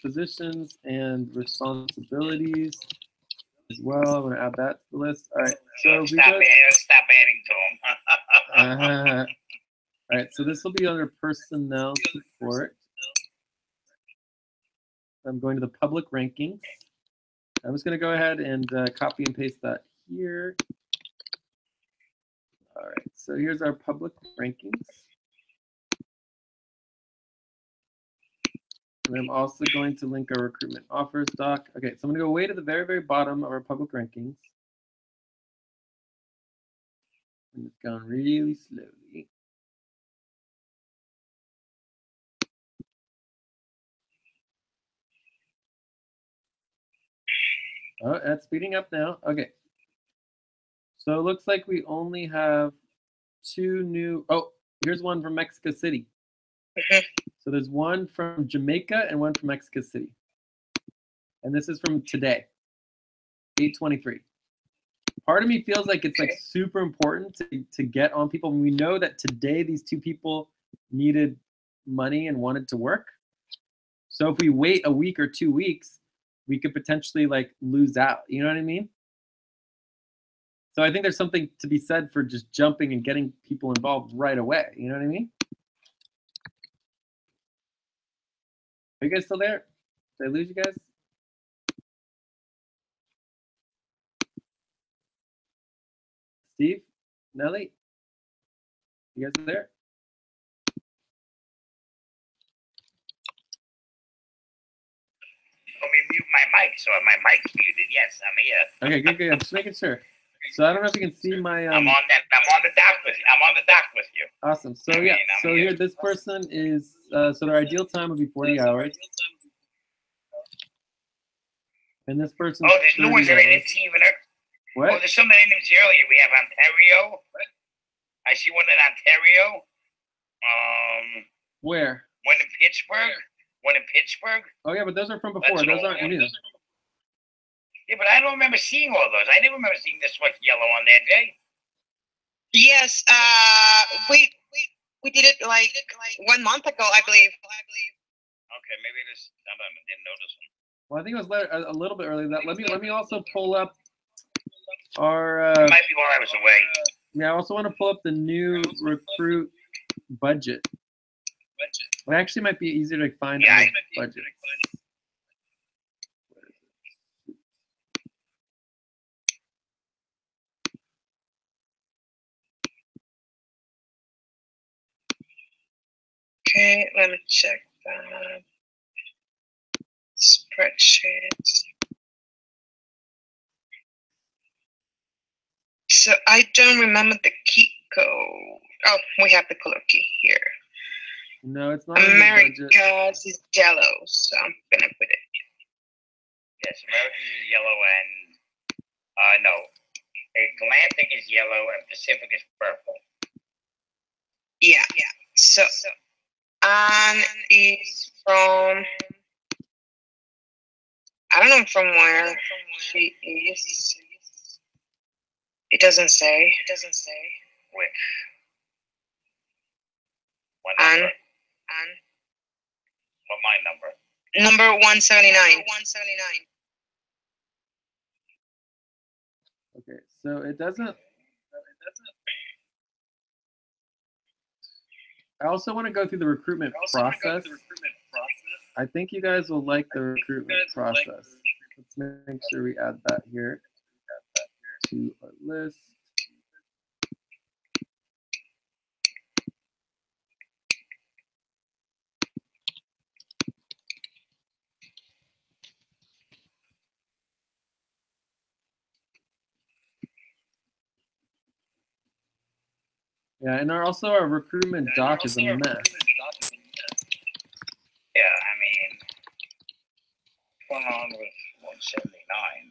positions and responsibilities as well. I'm going to add that to the list. All right. So stop adding to them. All right. So this will be under personnel support. I'm going to the public rankings. I'm just going to go ahead and copy and paste that here. All right, so here's our public rankings. And I'm also going to link our recruitment offers doc. Okay, so I'm going to go way to the very, very bottom of our public rankings. And it's going really slowly. Oh, that's speeding up now. Okay. So it looks like we only have 2 new. Oh, here's one from Mexico City. So there's one from Jamaica and one from Mexico City. And this is from today, 8/23. Part of me feels like it's like super important to get on people. We know that today these 2 people needed money and wanted to work. So if we wait a week or 2 weeks, we could potentially like lose out. You know what I mean? So I think there's something to be said for just jumping and getting people involved right away. You know what I mean? Are you guys still there? Did I lose you guys? Steve? Nelly? You guys are there? Let me mute my mic, so my mic's muted. Yes, I'm here. Okay, good. I'm just making sure. So I don't know if you can see my. I'm on the dock with you. I'm on the dock with you. Awesome. So yeah. So here, this person is. So their ideal time would be 40 hours. And this person. Oh, there's new ones that I didn't see even. Oh, What? there's something I didn't see earlier. We have Ontario. I see one in Ontario. Where? One in Pittsburgh. One in Pittsburgh. Oh yeah, but those are from before. That's an Those old aren't one. new. Yeah, but I don't remember seeing all those. I never remember seeing this much yellow on there, Jay. Yes, we did it like 1 month ago, I believe. Okay, maybe this. I didn't notice them. Well, I think it was a little bit earlier. That let me also pull up our. It might be while I was away. Yeah, I also want to pull up the new recruit budget. It actually might be easier to find Yeah, the budget. Okay, let me check that. Spreadsheets. So I don't remember the key code. Oh, we have the color key here. No, it's not in the budget. America's is yellow, so I'm gonna put it. Yes, American is yellow and no, Atlantic is yellow and Pacific is purple. Yeah. So Anne is from. I don't know from where she is. It doesn't say. Which? What Anne. number? What line number? Number 179. Okay, so it doesn't. I also want to go through the recruitment process. I think you guys will like the recruitment process. Let's make sure we add that here to our list. Yeah, and our recruitment doc is a mess. Yeah, I mean, what's going on with 179?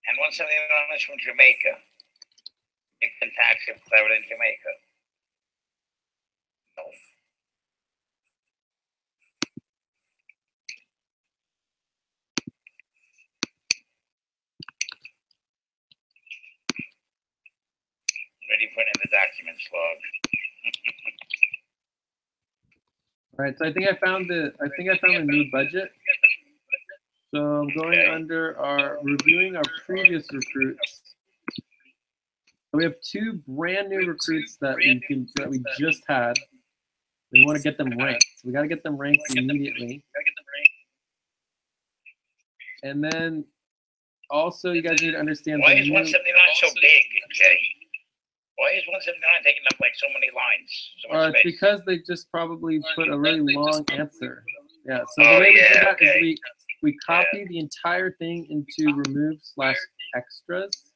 And 179 is from Jamaica. Dixon Township, Clarendon, Jamaica. No. Ready for it in the documents log. All right, so I think I found the new budget. So I'm going under our reviewing our previous recruits. So we have 2 brand new recruits that we just had. We want to get them ranked. So we got to get them ranked immediately. And then also you guys need to understand. Why is 179 so big, Jay? Why is 179 taking up like so many lines? So much It's space? because they just probably put a really long answer. Yeah. So the way we do that is we copy the entire thing into remove/extras.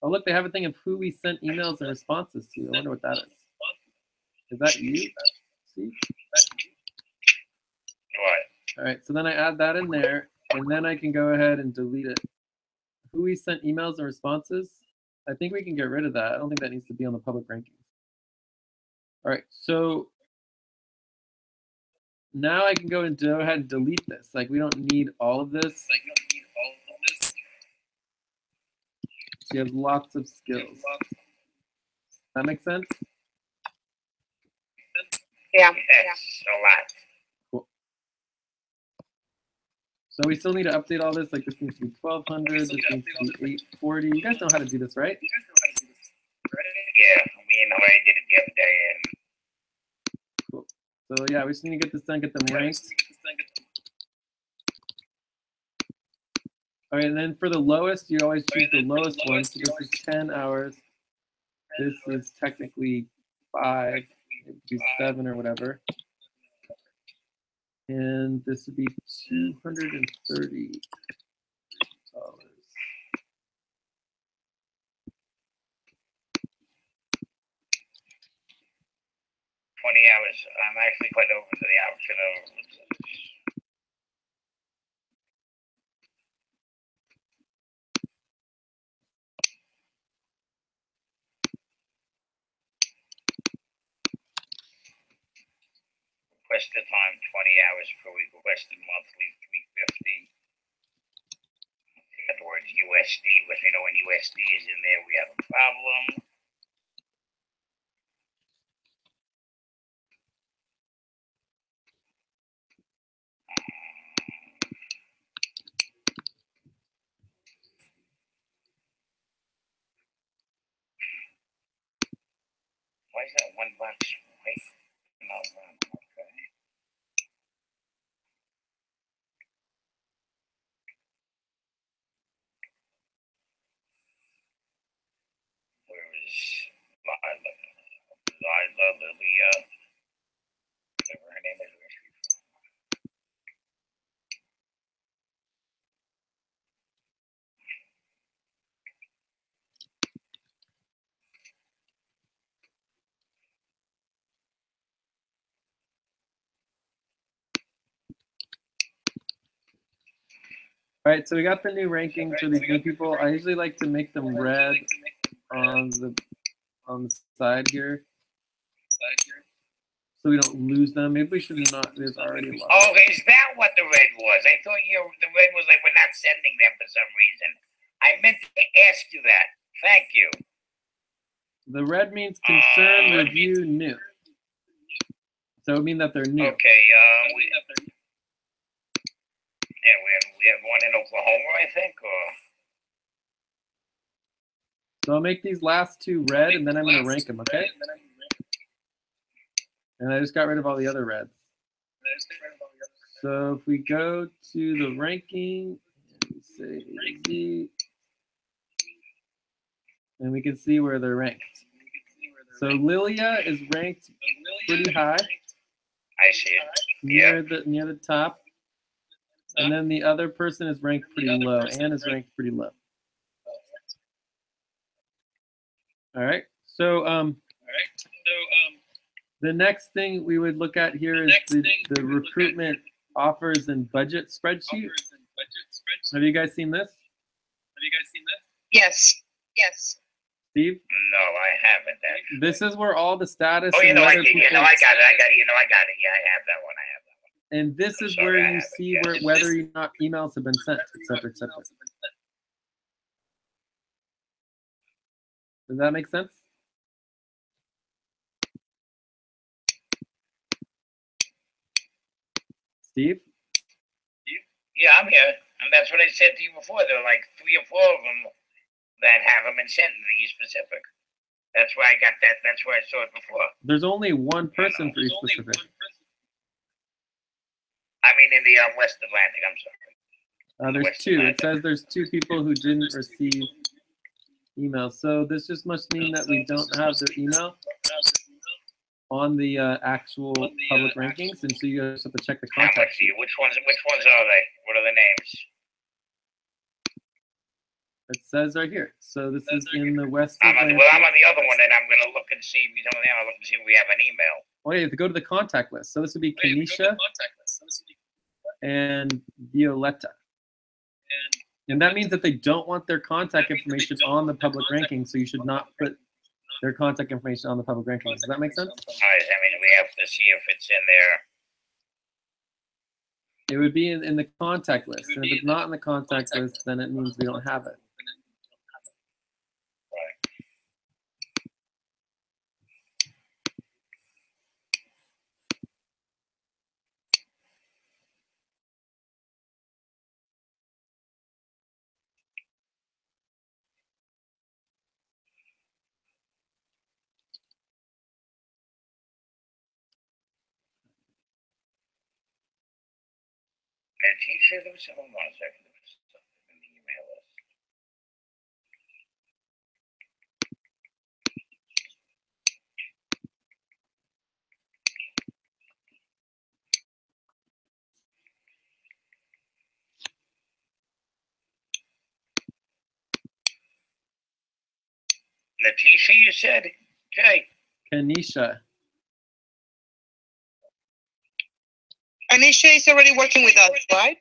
Oh look, they have a thing of who we sent emails and responses to. I wonder what that is. Is that you? See? What? All right. So then I add that in there, and then I can go ahead and delete it. Who we sent emails and responses. I think we can get rid of that. I don't think that needs to be on the public rankings. All right, so now I can go ahead and delete this. Like we don't need all of this. You have lots of skills. That makes sense? Yeah. Yes, a lot. Cool. So we still need to update all this. Like this needs to be 1200. This needs to be 840. You guys know how to do this, right? Yeah, me and Jorge did it the other day, and Cool. So yeah, we just need to get this done, get them ranked. All right, and then for the lowest, you always choose the lowest one. So this is 10 hours. This is technically 5, maybe 7 or whatever. And this would be $230. 20 hours. I'm actually quite open to the option of. Requested time 20 hours per week. Requested monthly 350. Got the words USD, which we know when USD is in there, we have a problem. Why is that $1? Wait, no, okay. Where is Liza, Lilia, whatever her name is? Where is she from? All right, so we got the new rankings for these new people. I usually like to make them red on the side here, so we don't lose them. Maybe we should not. There's already a lot. Oh, is that what the red was? I thought the red was like we're not sending them for some reason. I meant to ask you that. Thank you. The red means concern, review, new. So it would mean that they're new. Okay, we have one in Oklahoma, I think, or. So I'll make these last two red, and then I'm going to rank them, okay? And I just got rid of all the other reds. So if we go to the ranking, and say Z, and we can see where they're ranked. So Lilia is ranked pretty high. I see it. Near the top. And then the other person is ranked pretty low. Anne is ranked pretty low. All right. So the next thing we would look at here is the recruitment offers and budget spreadsheet. Have you guys seen this? Yes. Yes. Steve? No, I haven't. This is where all the status. Oh, I got it. I got it. Yeah, I got it. Yeah, I have that one. And this is where you see whether or not emails have been sent, etc., etc. Does that make sense? Steve? Yeah, I'm here. And that's what I said to you before. There are like 3 or 4 of them that haven't been sent to you specific. That's where I got that. That's where I saw it before. There's only one person for each specific. I mean, in the West Atlantic, I'm sorry. There's West 2. Atlantic. It says there's 2 people who didn't receive emails. So this just must mean that we don't have their email on the actual public rankings, and so you just have to check the How contact. much do you? Which ones are they? What are the names? It says right here. So this is in the West I'm on Atlantic. the other one, and I'm going to look and see if you tell me. I'm going to look and see if we have an email. Oh, yeah, you have to go to the contact list. So this would be Kanisha and Violetta. And that means that they don't want their contact information on the public ranking, so you should not put their contact information on the public rankings. Does that make sense? All right, I mean, we have to see if it's in there. It would be in the contact list. And if it's not in the contact list, then it means we don't have it. Natisha, hold on a second. There was something in the email list. Natisha, you said? Jay. Kanisha. Anisha is already working with us, right?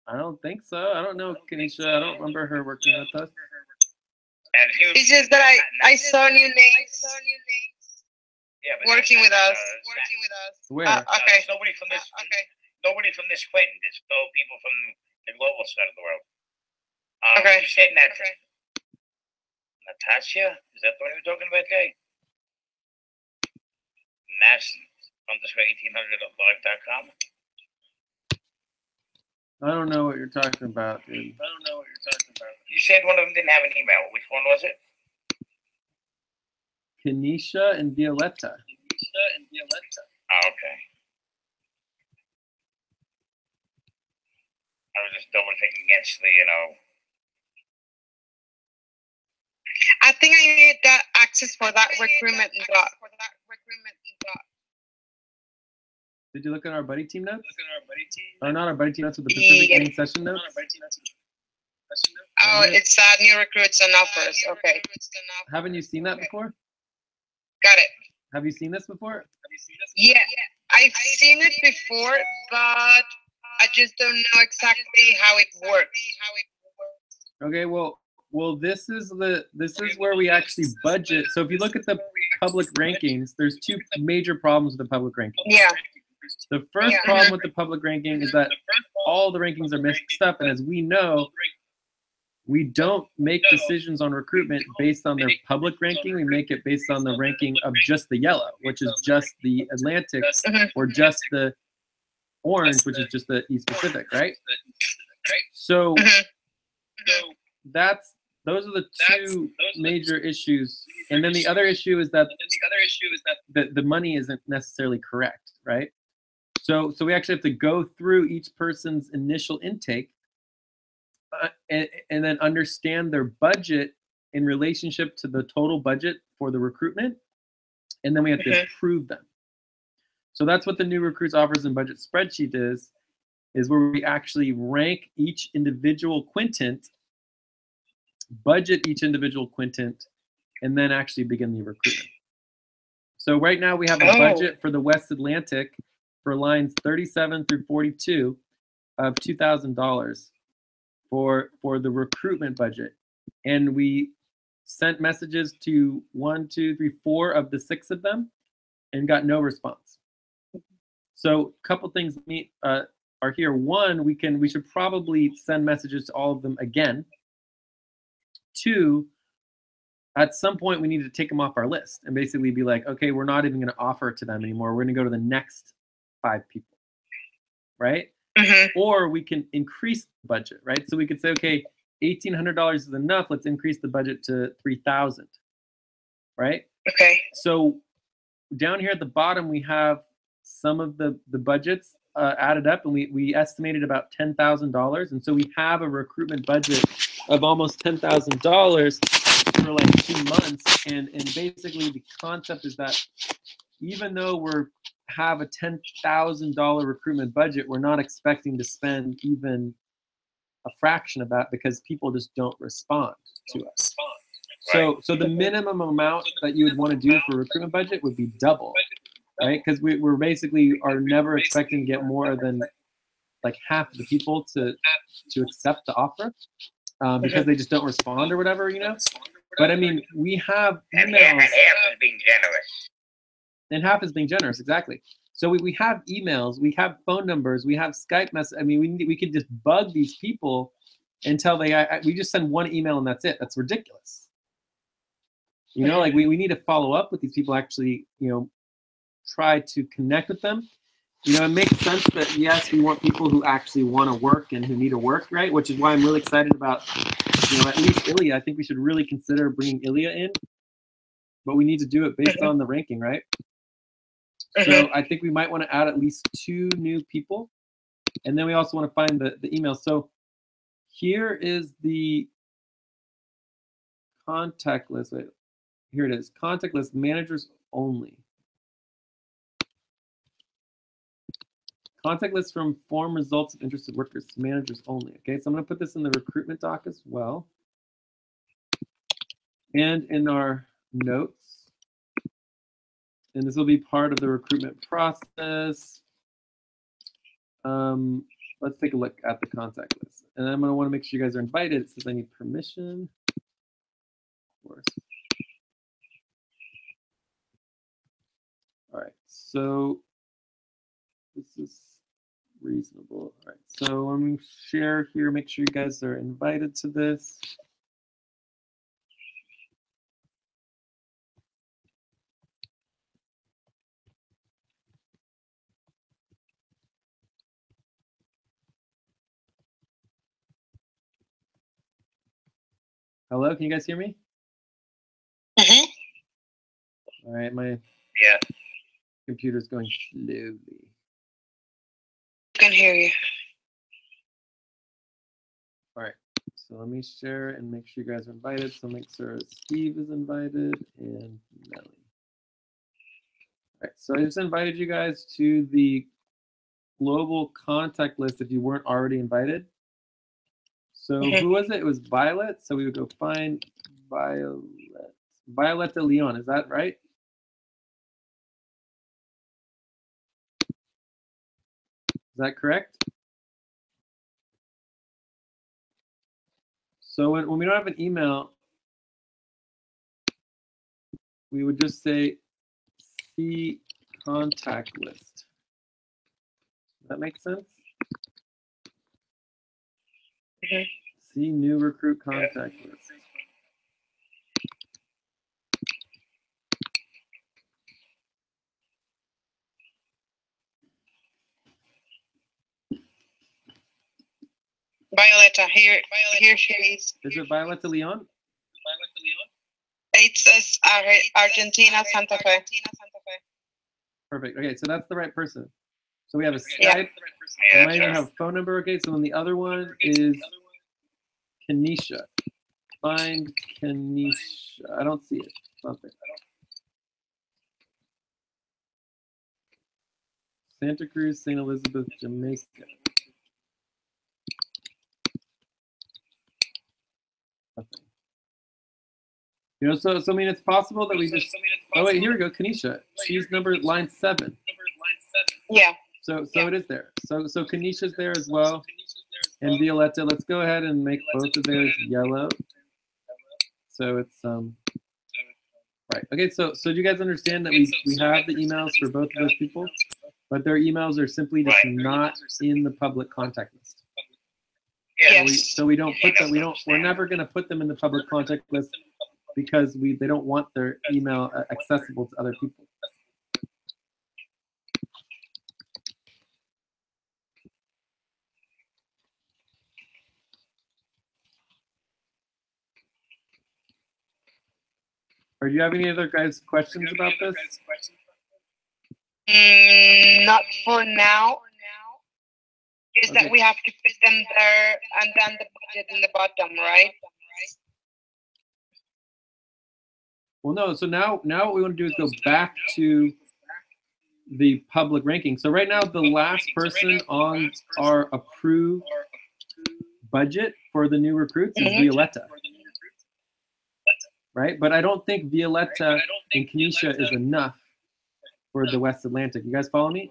I don't think so. I don't know Kanisha. I don't remember her working with us. And she was, It's just that I saw new names yeah, but working with us. Where? Okay. It's nobody from this. Nobody from this Quinn. It's all people from the global side of the world. Okay. You said Natasha? Is that the one you were talking about, Jay? Nash_1800@live.com. I don't know what you're talking about, dude. You said one of them didn't have an email. Which one was it? Kanisha and Violetta. Oh, okay. I was just double checking against the, I think I need that access for that recruitment dot. Did you look at our buddy team notes? Or not our buddy team notes, with the Pacific main session notes? Oh, it's new recruits and offers. Okay. Haven't you seen that before? Got it. Have you seen this before? Yeah, I've seen it before, but I just don't know exactly how it works. Okay, well, this is where we actually budget. So if you look at the public rankings, there's two major problems with the public ranking. Yeah. The first problem with the public ranking is that all the rankings are mixed up, and as we know, we don't make decisions on recruitment based on their public ranking. We make it based on the ranking of just the yellow, which is just the Atlantic, or just the orange, which is just the East Pacific, right? So those are the two major issues. And then the other issue is that the money isn't necessarily correct, right? So we actually have to go through each person's initial intake and then understand their budget in relationship to the total budget for the recruitment, and then we have to approve them. So that's what the new recruits offers and budget spreadsheet is where we actually rank each individual quintant, budget each individual quintant, and then actually begin the recruitment. So right now we have a budget for the West Atlantic for lines 37 through 42 of $2,000 for the recruitment budget. And we sent messages to 1, 2, 3, 4 of the 6 of them and got no response. So a couple things are here. One, we should probably send messages to all of them again. 2, at some point we need to take them off our list and basically be like, okay, we're not even going to offer it to them anymore. We're going to go to the next 5 people, right? Or we can increase the budget, right? So we could say, okay, $1,800 is enough. Let's increase the budget to $3,000, right? Okay. So down here at the bottom, we have some of the budgets added up, and we estimated about $10,000. And so we have a recruitment budget of almost $10,000 for like 2 months. And basically the concept is that even though we have a $10,000 recruitment budget, we're not expecting to spend even a fraction of that because people just don't respond to us. So the minimum amount that you would want to do for a recruitment budget would be double, right? Because we're basically are never expecting to get more than like half of the people to accept the offer because they just don't respond or whatever, you know? But I mean, we have emails. And half is being generous. And half is being generous, exactly. So we have emails, we have phone numbers, we have Skype messages. I mean, we could just bug these people until we just send one email and that's it. That's ridiculous. You know, like we need to follow up with these people, actually, you know, try to connect with them. You know, it makes sense that, yes, we want people who actually want to work and who need to work, right? Which is why I'm really excited about, you know, at least Ilya. I think we should really consider bringing Ilya in, but we need to do it based on the ranking, right? So I think we might want to add at least 2 new people And then we also want to find the email. So here is the contact list. Wait, here it is. Contact list, managers only. Contact list from form results of interested workers, managers only. Okay, so I'm going to put this in the recruitment doc as well. And in our notes. And this will be part of the recruitment process. Let's take a look at the contact list. And I'm going to want to make sure you guys are invited. It says I need permission. Of course. All right, so this is reasonable. All right, so I'm going to share here, make sure you guys are invited to this. Hello, can you guys hear me? Mm-hmm. All right, my computer's going slowly. I can hear you. All right, so let me share and make sure you guys are invited. So make sure Steve is invited and Melly. All right, so I just invited you guys to the global contact list if you weren't already invited. So who was it? It was Violet. So we would go find Violet. Violet de Leon, is that right? Is that correct? So when we don't have an email, we would just say see contact list. Does that make sense? See new recruit contact list. Violetta, here she is. Is it Violet de Leon? It says Argentina, Santa Fe. Perfect. Okay, so that's the right person. So we have a Skype. Yeah. We might even have a phone number. Okay, so then the other one is Kenesha. Find Kenesha. I don't see it. It's not there. Santa Cruz, St. Elizabeth, Jamaica. Nothing. You know, so I mean, it's possible that we just. Oh wait, here we go, Kenesha. She's number line 7. Yeah. So it is there. So Kenesha's there as well, and Violetta. Let's go ahead and make both of theirs yellow. So it's right. Okay. So do you guys understand that we have the emails for both of those people, but their emails are simply just not in the public contact list. Yes. So we don't put them. We're never going to put them in the public contact list because they don't want their email accessible to other people. Or do you have any other guys questions about this? Not for now. Is Okay. that we have to put them there and then the budget in the bottom, right? Well, no. So now what we want to do is go back to the public ranking. So right now, the last person on our approved budget for the new recruits is Violetta. Right? But I don't think Violetta and Kenesha is enough for the West Atlantic. You guys follow me?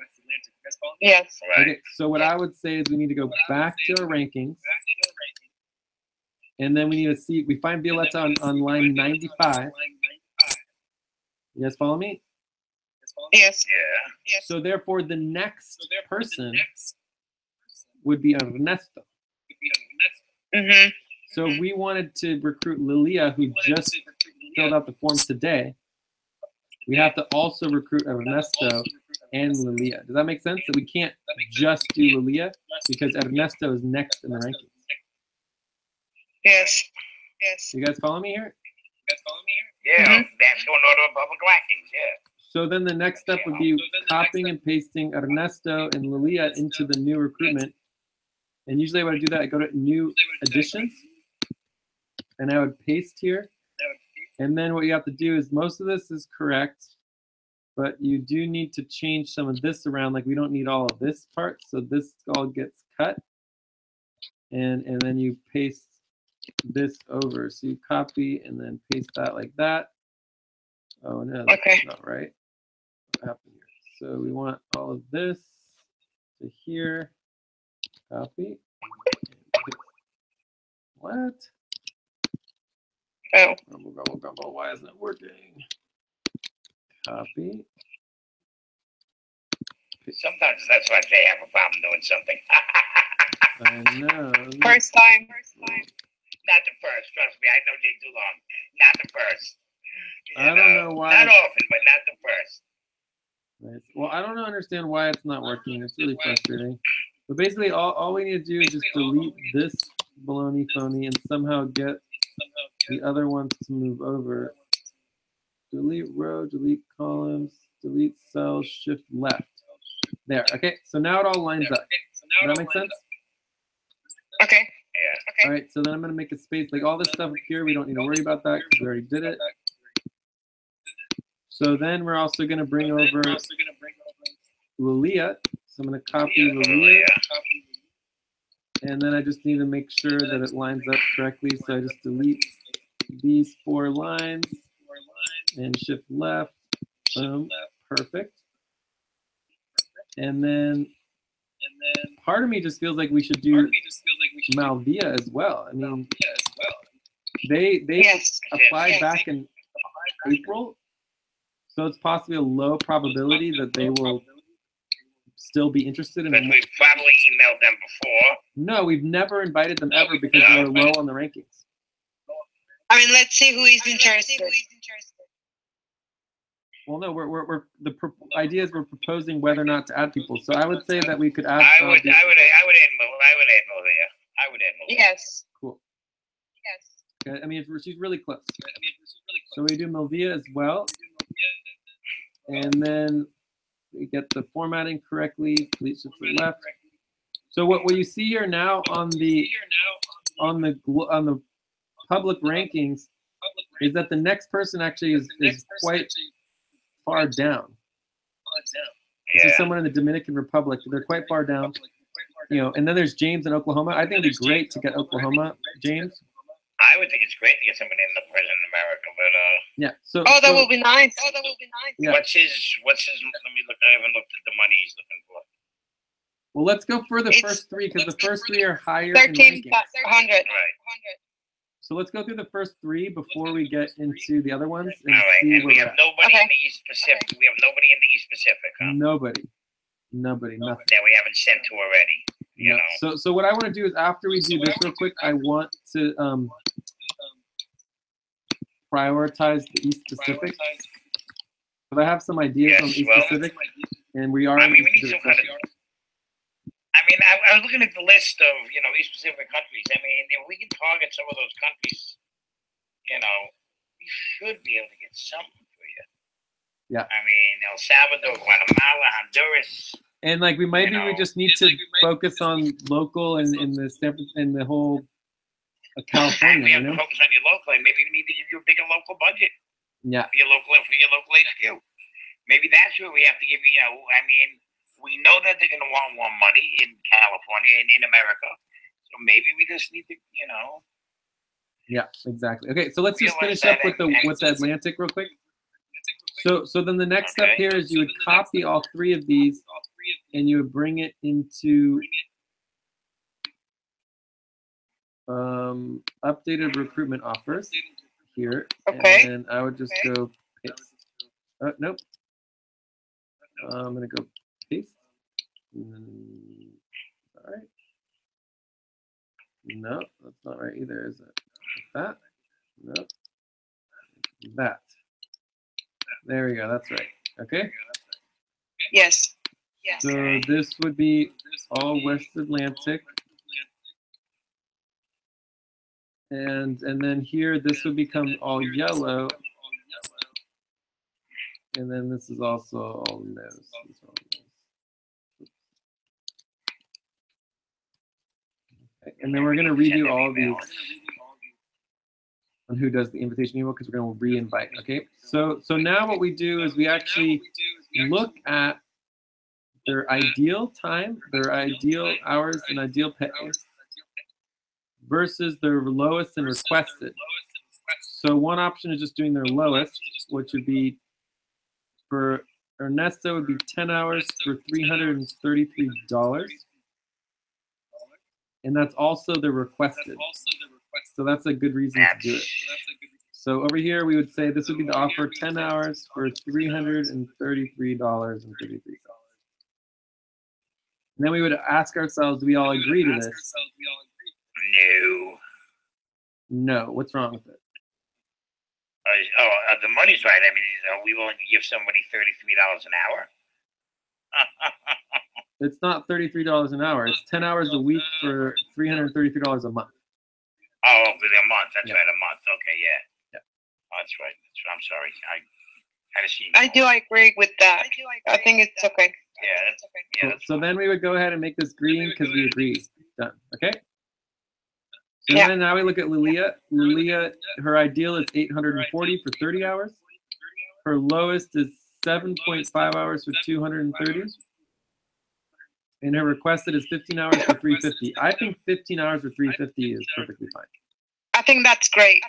Yes. Okay, so what I would say is we need to go back to our rankings. And then we need to see, we find Violetta on line 95. You guys follow me? Yes. So therefore, the next person would be Ernesto. Mm-hmm. So we wanted to recruit Lilia, who just filled out the form today. We have to also recruit Ernesto and Lilia. Does that make sense? That we can't just do Lilia because Ernesto is next in the rankings. Yes. You guys follow me here? Yeah, that's going to order of public rankings, yeah. So then the next step would be copying and pasting Ernesto and Lilia into the new recruitment. And usually when I do that, I go to new additions and I would paste here. And then what you have to do is most of this is correct, but you do need to change some of this around. Like we don't need all of this part. So this all gets cut. And then you paste this over. So you copy and then paste that like that. Oh no, that's not right. What happened here? So we want all of this to here. Copy. What? Oh. Grumble, grumble, grumble. Why isn't it working? Copy. Sometimes that's why they have a problem doing something. I know. First time. Not the first. Trust me, I know Jay too long. Not the first. I don't know why. Not often, but not the first. Nice. Well, I don't understand why it's not working. It's really frustrating. But basically, all we need to do is just delete this baloney phony and somehow get the other ones to move over. Delete row, delete columns, delete cells, shift left. There. Okay. So now it all lines up. Does that make sense? Okay. Yeah. All right. So then I'm going to make a space. Like all this stuff here, we don't need to worry about that because we already did it. So then we're also going to bring over Lilia. So I'm going to copy Lilia. And then I just need to make sure that it lines up correctly. So I just delete these 4 lines and shift left. Boom. Perfect. And then part of me just feels like we should do Malvia as well. I mean, they applied back in April. So it's possibly a low probability that they will still be interested in. But we've probably emailed them before. No, we've never invited them ever because we were low on the rankings. I mean, let's see who is interested. Well, no, the idea is we're proposing whether or not to add people. So I would say that we could add. I would add Malia. Yes. Cool. Yes. Okay. I mean, she's really close. So we do Malvia as well. And then we get the formatting correctly. Please shift to the left. So what you see here now on the public rankings is that the next person actually is quite far down. This is someone in the Dominican Republic. They're quite far down. You know, and then there's James in Oklahoma. I think it'd be great to get Oklahoma, James. I would think it's great to get somebody in the prison in America, but yeah. So that will be nice. Yeah. What's his? Let me look. I haven't looked at the money he's looking for. Well, let's go for the first 3 because the first 3 are higher. 1300. Right. So let's go through the first 3 before we get into the other ones. And all right, see and we have nobody in the East Pacific. Okay. We have nobody in the East Pacific, huh? Nobody, nothing. That we haven't sent to already. You know. So what I want to do is after we do this real quick, I want to prioritize the East Pacific. But I have some ideas on East Pacific, and we are. I mean, we need some kind of. I mean, I was looking at the list of East Pacific countries. I mean, if we can target some of those countries, we should be able to get something for you. Yeah. I mean, El Salvador, Guatemala, Honduras. And like we just need to focus on local and in the whole California. We have to focus on your local, and maybe we need to give you a bigger local budget. Yeah. For your local HQ. Maybe that's where we have to give you. I mean, we know that they're going to want more money in California and in America, so maybe we just need to, Yeah, exactly. Okay, so let's just finish up with the Atlantic real quick. So then the next step here is you would copy all 3 of these, and you would bring it into updated recruitment offers here. Okay. And I would just go paste. Nope. I'm gonna go paste. All right. No, that's not right either, is it? That? Nope. That. There we go. That's right. Okay. Yes. So this would be all West Atlantic. And then here, this would become all yellow. And then this is also all no's. Okay. And then we're going to redo all of these on who does the invitation email because we're going to re-invite. Okay. So now what we do is we actually look at their ideal time, their ideal hours, and ideal pay versus their lowest and requested. So one option is just doing their lowest, which would be for Ernesto would be 10 hours for $333. And that's also the requested. So that's a good reason to do it. So over here, we would say this would be the offer, 10 hours for $333.33. And then we would ask ourselves, do we all agree to this? No. No. What's wrong with it? The money's right. I mean, are we willing to give somebody $33 an hour? It's not $33 an hour. It's 10 hours a week for $333 a month. Oh, for a month. That's Yeah. right, a month. Okay, yeah. Yeah. Oh, that's right. I'm sorry. I had a scene. I do agree with that. I think it's okay. Yeah, that's okay. Yeah, Cool. that's So then we would go ahead and make this green because we agree. Done. Okay? So Yeah. then now we look at Lilia. Lilia, her ideal is 840 for 30 hours. Her lowest is 7.5 hours for 230. And her requested is 15 hours for 350. I think 15 hours for 350 is perfectly fine. I think that's great.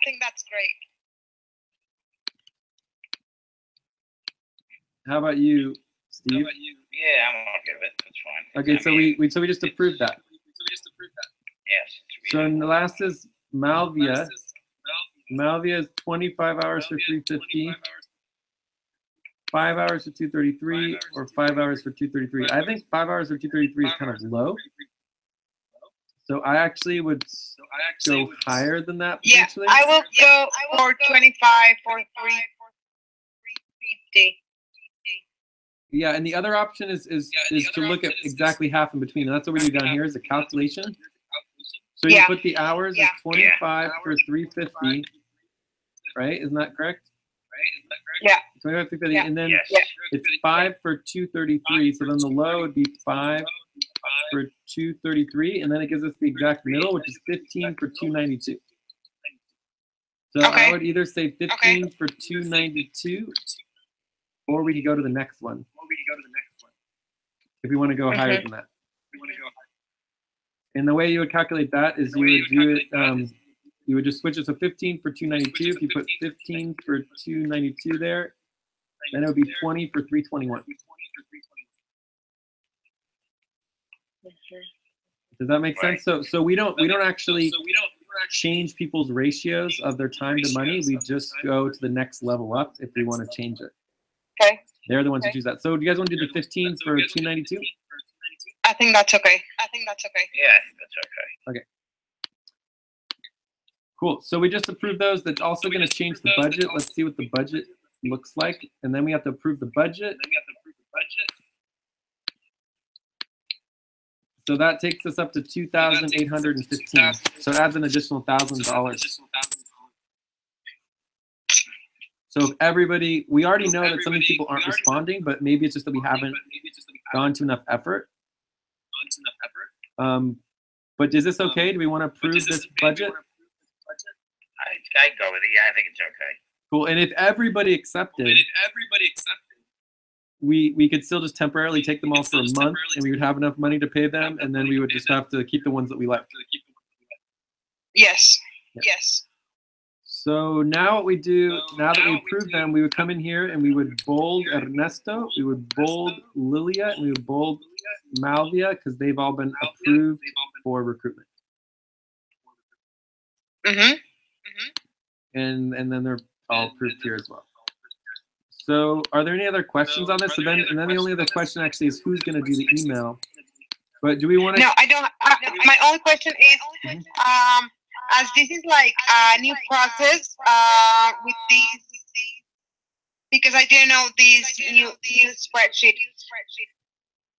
How about you, Steve? Yeah, I'm okay with it. That's fine. Okay, so we just approved that. Yes. So the last is Malvia. Malvia is 25 hours for 350, 5 hours for 233, or 5 hours for 233. I think 5 hours for 233 is kind of low. So I actually would go higher than that Yeah, potentially. I will go for 25 for 350. Yeah, and the other option is to look at exactly half in between. And that's what we do down here is a calculation. So you Yeah. put the hours as 25 for 350, right? Isn't that correct? Yeah. 25 for 350, Yeah. and then Yes. it's 5 for 233. So then the low would be 5 for 233, and then it gives us the exact middle, which is 15 for 292. So I Okay. would either say 15 for 292, or we could go to the next one. If we want to go higher than that. And the way you would calculate that is you would do it, you would just switch it to 15 for 292. If you put 15 for 292 there, then it would be 20 for 321. Does that make sense? So we don't actually change people's ratios of their time to money. We just go to the next level up if we want to change it. Okay. They're the ones who choose that. So do you guys want to do the 15 for 292? I think that's okay. Yeah, I think that's okay. Cool. So we just approved those. That's also going to change the budget. Let's see what the budget looks like. And then we have to approve the budget. So that takes us up to $2,815. So it adds an additional $1,000. So if everybody, we already know that some of these people aren't responding, but maybe it's just that we haven't gone to enough effort. But is this okay? Do we want to approve this budget? I go with it. Yeah, I think it's okay. Cool. And if everybody accepted, we could still just temporarily take them all for a month, and we would have enough money to pay them, and then we would just have to keep the ones that we like. Yes. Yeah. Yes. So now what we do, now that we approve them, we would come in here and we would bold Ernesto, we would bold Lilia, and we would bold Malvia because they've all been approved for recruitment. Mm-hmm. And then they're all approved here as well. So are there any other questions on this? So then, and then the only other question actually is who's going to do the email. But do we want to? No, I don't. My only question is, as this is like a new process with these, because I didn't know these new spreadsheet.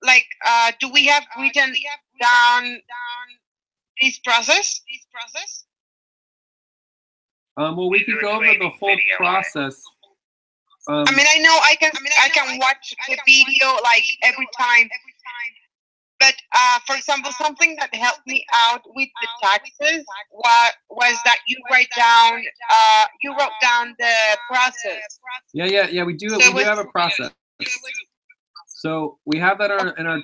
Like, do we have written down this process? Well, we could go over the whole process. I mean, I know I can watch the video like every time. But for example, something that helped me out with the taxes was that you wrote down the process. Yeah. We do have a process. So we have that in our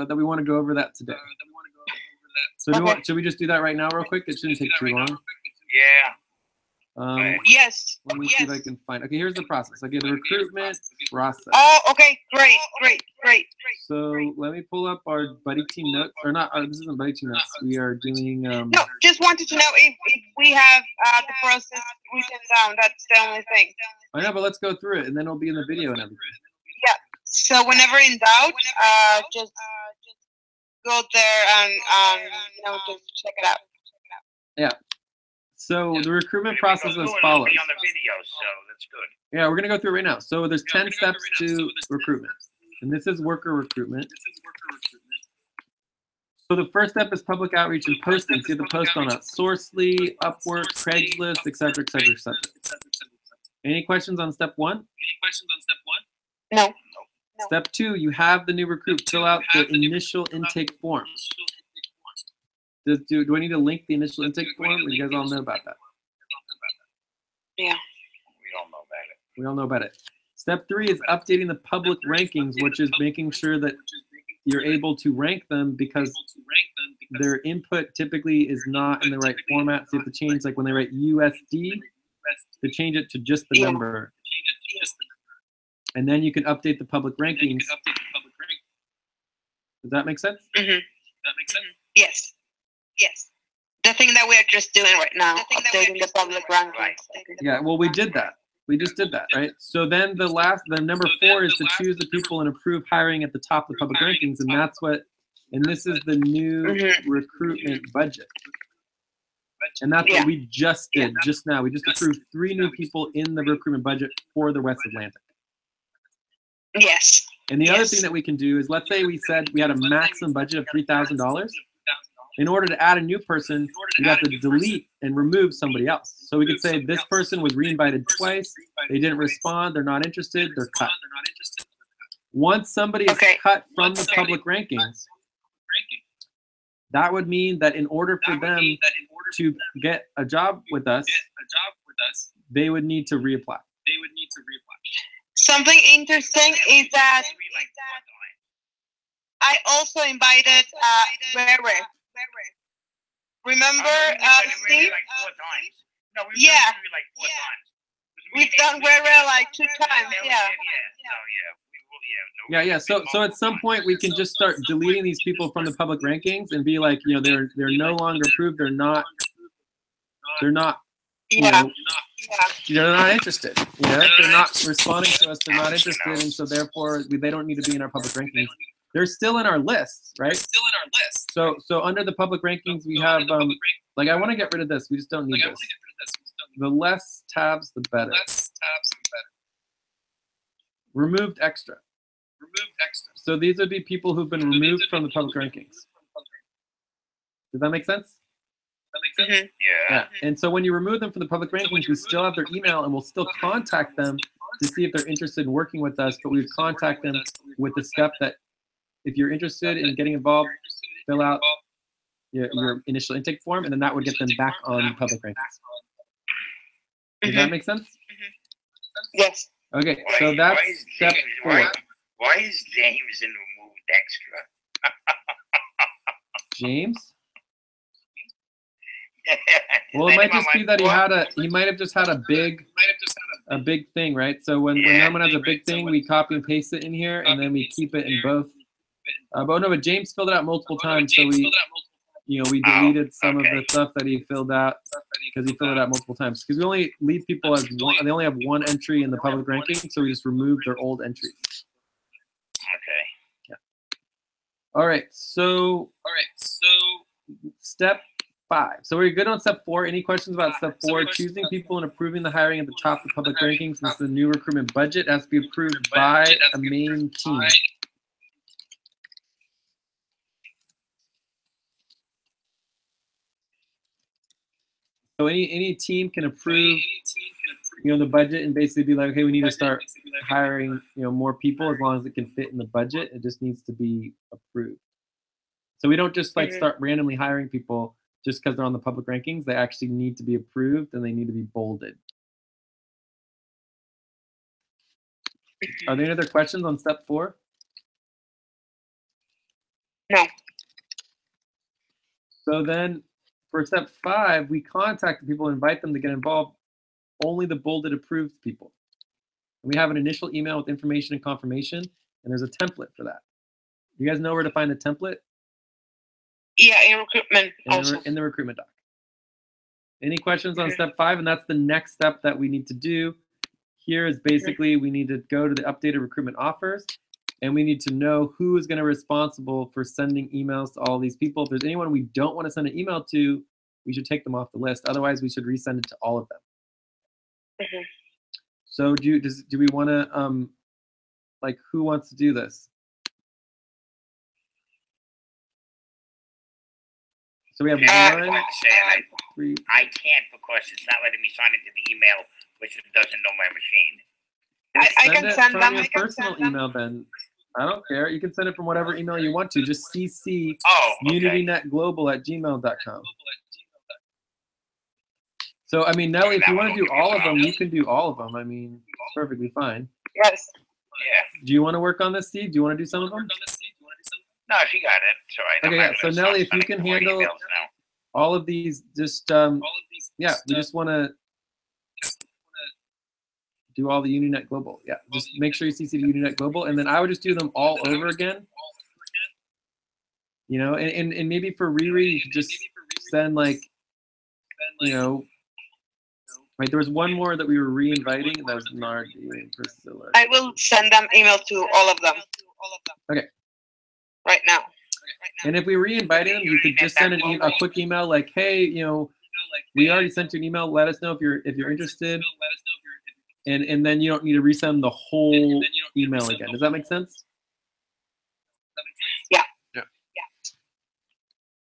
that we want to go over that today. So should we just do that right now, real quick? It shouldn't take too long. Yeah. Yes. Let me see if I can find. Okay, here's the process. Okay, the recruitment process. Oh, okay, great. So let me pull up our buddy team notes, or not. This isn't buddy team notes. We are doing. No, just wanted to know if we have the process written down. That's the only thing. I know, but let's go through it, and then it'll be in the video and everything. Yeah. So whenever in doubt, just go there and just check it out. Yeah. So the recruitment process is as follows. On the video, so that's good. Yeah, we're gonna go through it right now. So there's 10 steps to recruitment, and this is worker recruitment. So the first step is public outreach and posting. So you have to post on Sourcely, Upwork, Craigslist, etc. Any questions on step 1? No. Step 2, you have the new recruit fill out the initial intake form. Do I need to link the initial intake form? You guys all know about that. Yeah. We all know about it. Step 3 is updating the public rankings, which is making sure that you're able to rank them because their input typically is not in the right format. So you have to change, like when they write USD, to change it to just the number. And then you can update the public rankings. Does that make sense? Mm-hmm. Yes. The thing that we're just doing right now, updating the public rankings. Yeah, well, we did that. We just did that, right? So then the number 4 is to choose the people and approve hiring at the top of the public rankings, and this is the new recruitment budget. And that's what we just did just now. We just approved 3 new people in the recruitment budget for the West Atlantic. Yes. And the other thing that we can do is, let's say we said we had a maximum budget of $3,000. In order to add a new person, we have to delete and remove somebody else. So we could say this person was re-invited twice, they didn't respond, they're not interested, they're cut. Once somebody is cut from the public rankings, that would mean that in order for them to get a job with us, they would need to reapply. Something interesting is that I also invited Rere. Remember Steve? Like 4 times. No, we've Yeah. done like 4 times. We've done Rere like 2 times. Yeah. Yeah. So at some point we can just start deleting these people from the public rankings and be like, they're no longer approved. They're not. They're not interested. They're not responding to us. They're not interested, and so therefore they don't need to be in our public rankings. They're still in our list, right? So under the public rankings, we have like, I want to get rid of this. We just don't need this. The less tabs, the better. Removed extra. So these would be people who've been removed from the public rankings. Does that make sense? Mm-hmm. Yeah. And so when you remove them from the public rankings, we still have their email and we'll still contact them to see if they're interested in working with us, but we would contact them with the step that if you're interested in getting involved, fill out your initial intake form, and then that would get them back on public rankings. Does that make sense? Yes. Okay, so that's step 4. Why is James in removed extra? James? Well, it might just be that he might have just had a big thing, right? So when someone has a big thing, we copy and paste it in here, and then we keep it in both. But James filled it out multiple times, so we deleted some of the stuff that he filled out because he filled it out multiple times. Because we only leave people as one; they only have one entry in the public ranking, so we just remove their old entries. Okay. Yeah. All right. So step 5. So we're good on step 4. Any questions about step 4? Choosing people and approving the hiring at the top of the public rankings. This is the new recruitment budget. It has to be approved by a main team. So any team can approve the budget and basically be like, okay, we need to start hiring, more people as long as it can fit in the budget. It just needs to be approved. So we don't just like start randomly hiring people just because they're on the public rankings. They actually need to be approved and they need to be bolded. Are there any other questions on step 4? No. So then for step 5, we contact the people, invite them to get involved, only the bolded approved people. And we have an initial email with information and confirmation, and there's a template for that. You guys know where to find the template? Yeah, in recruitment also. In the recruitment doc. Any questions on step 5? And that's the next step that we need to do. Here is basically we need to go to the updated recruitment offers, and we need to know who is going to be responsible for sending emails to all these people. If there's anyone we don't want to send an email to, we should take them off the list. Otherwise, we should resend it to all of them. So do we want to, like, who wants to do this? So we have 1, 3. I can't because it's not letting me sign into the email, which it doesn't know my machine. I can send them. Your personal email, then. I don't care. You can send it from whatever email you want to. Just CC unitynetglobal@gmail.com. So, I mean, Nelly, if you want to do all of them, you can do all of them. I mean, it's perfectly fine. Yes. Yeah. Do you want to work on this, Steve? Do you want to do some of them? No, she got it. So Okay, yeah. So, Nelly, if you can handle all of these, just, yeah, we just want to do all the Uninet Global. Yeah, just make sure you CC to Uninet Global, and then I would just do them all over again. And maybe for Riri, you could just send, like, right, there was one more that we were re-inviting, and that was Nardi and Priscilla. I will send them email to all of them. Okay. Right now. And if we re-invited them, you could just send a quick email like, hey, we already sent you an email. Let us know if you're interested. And then you don't need to resend the whole email again. Does that make sense? Yeah.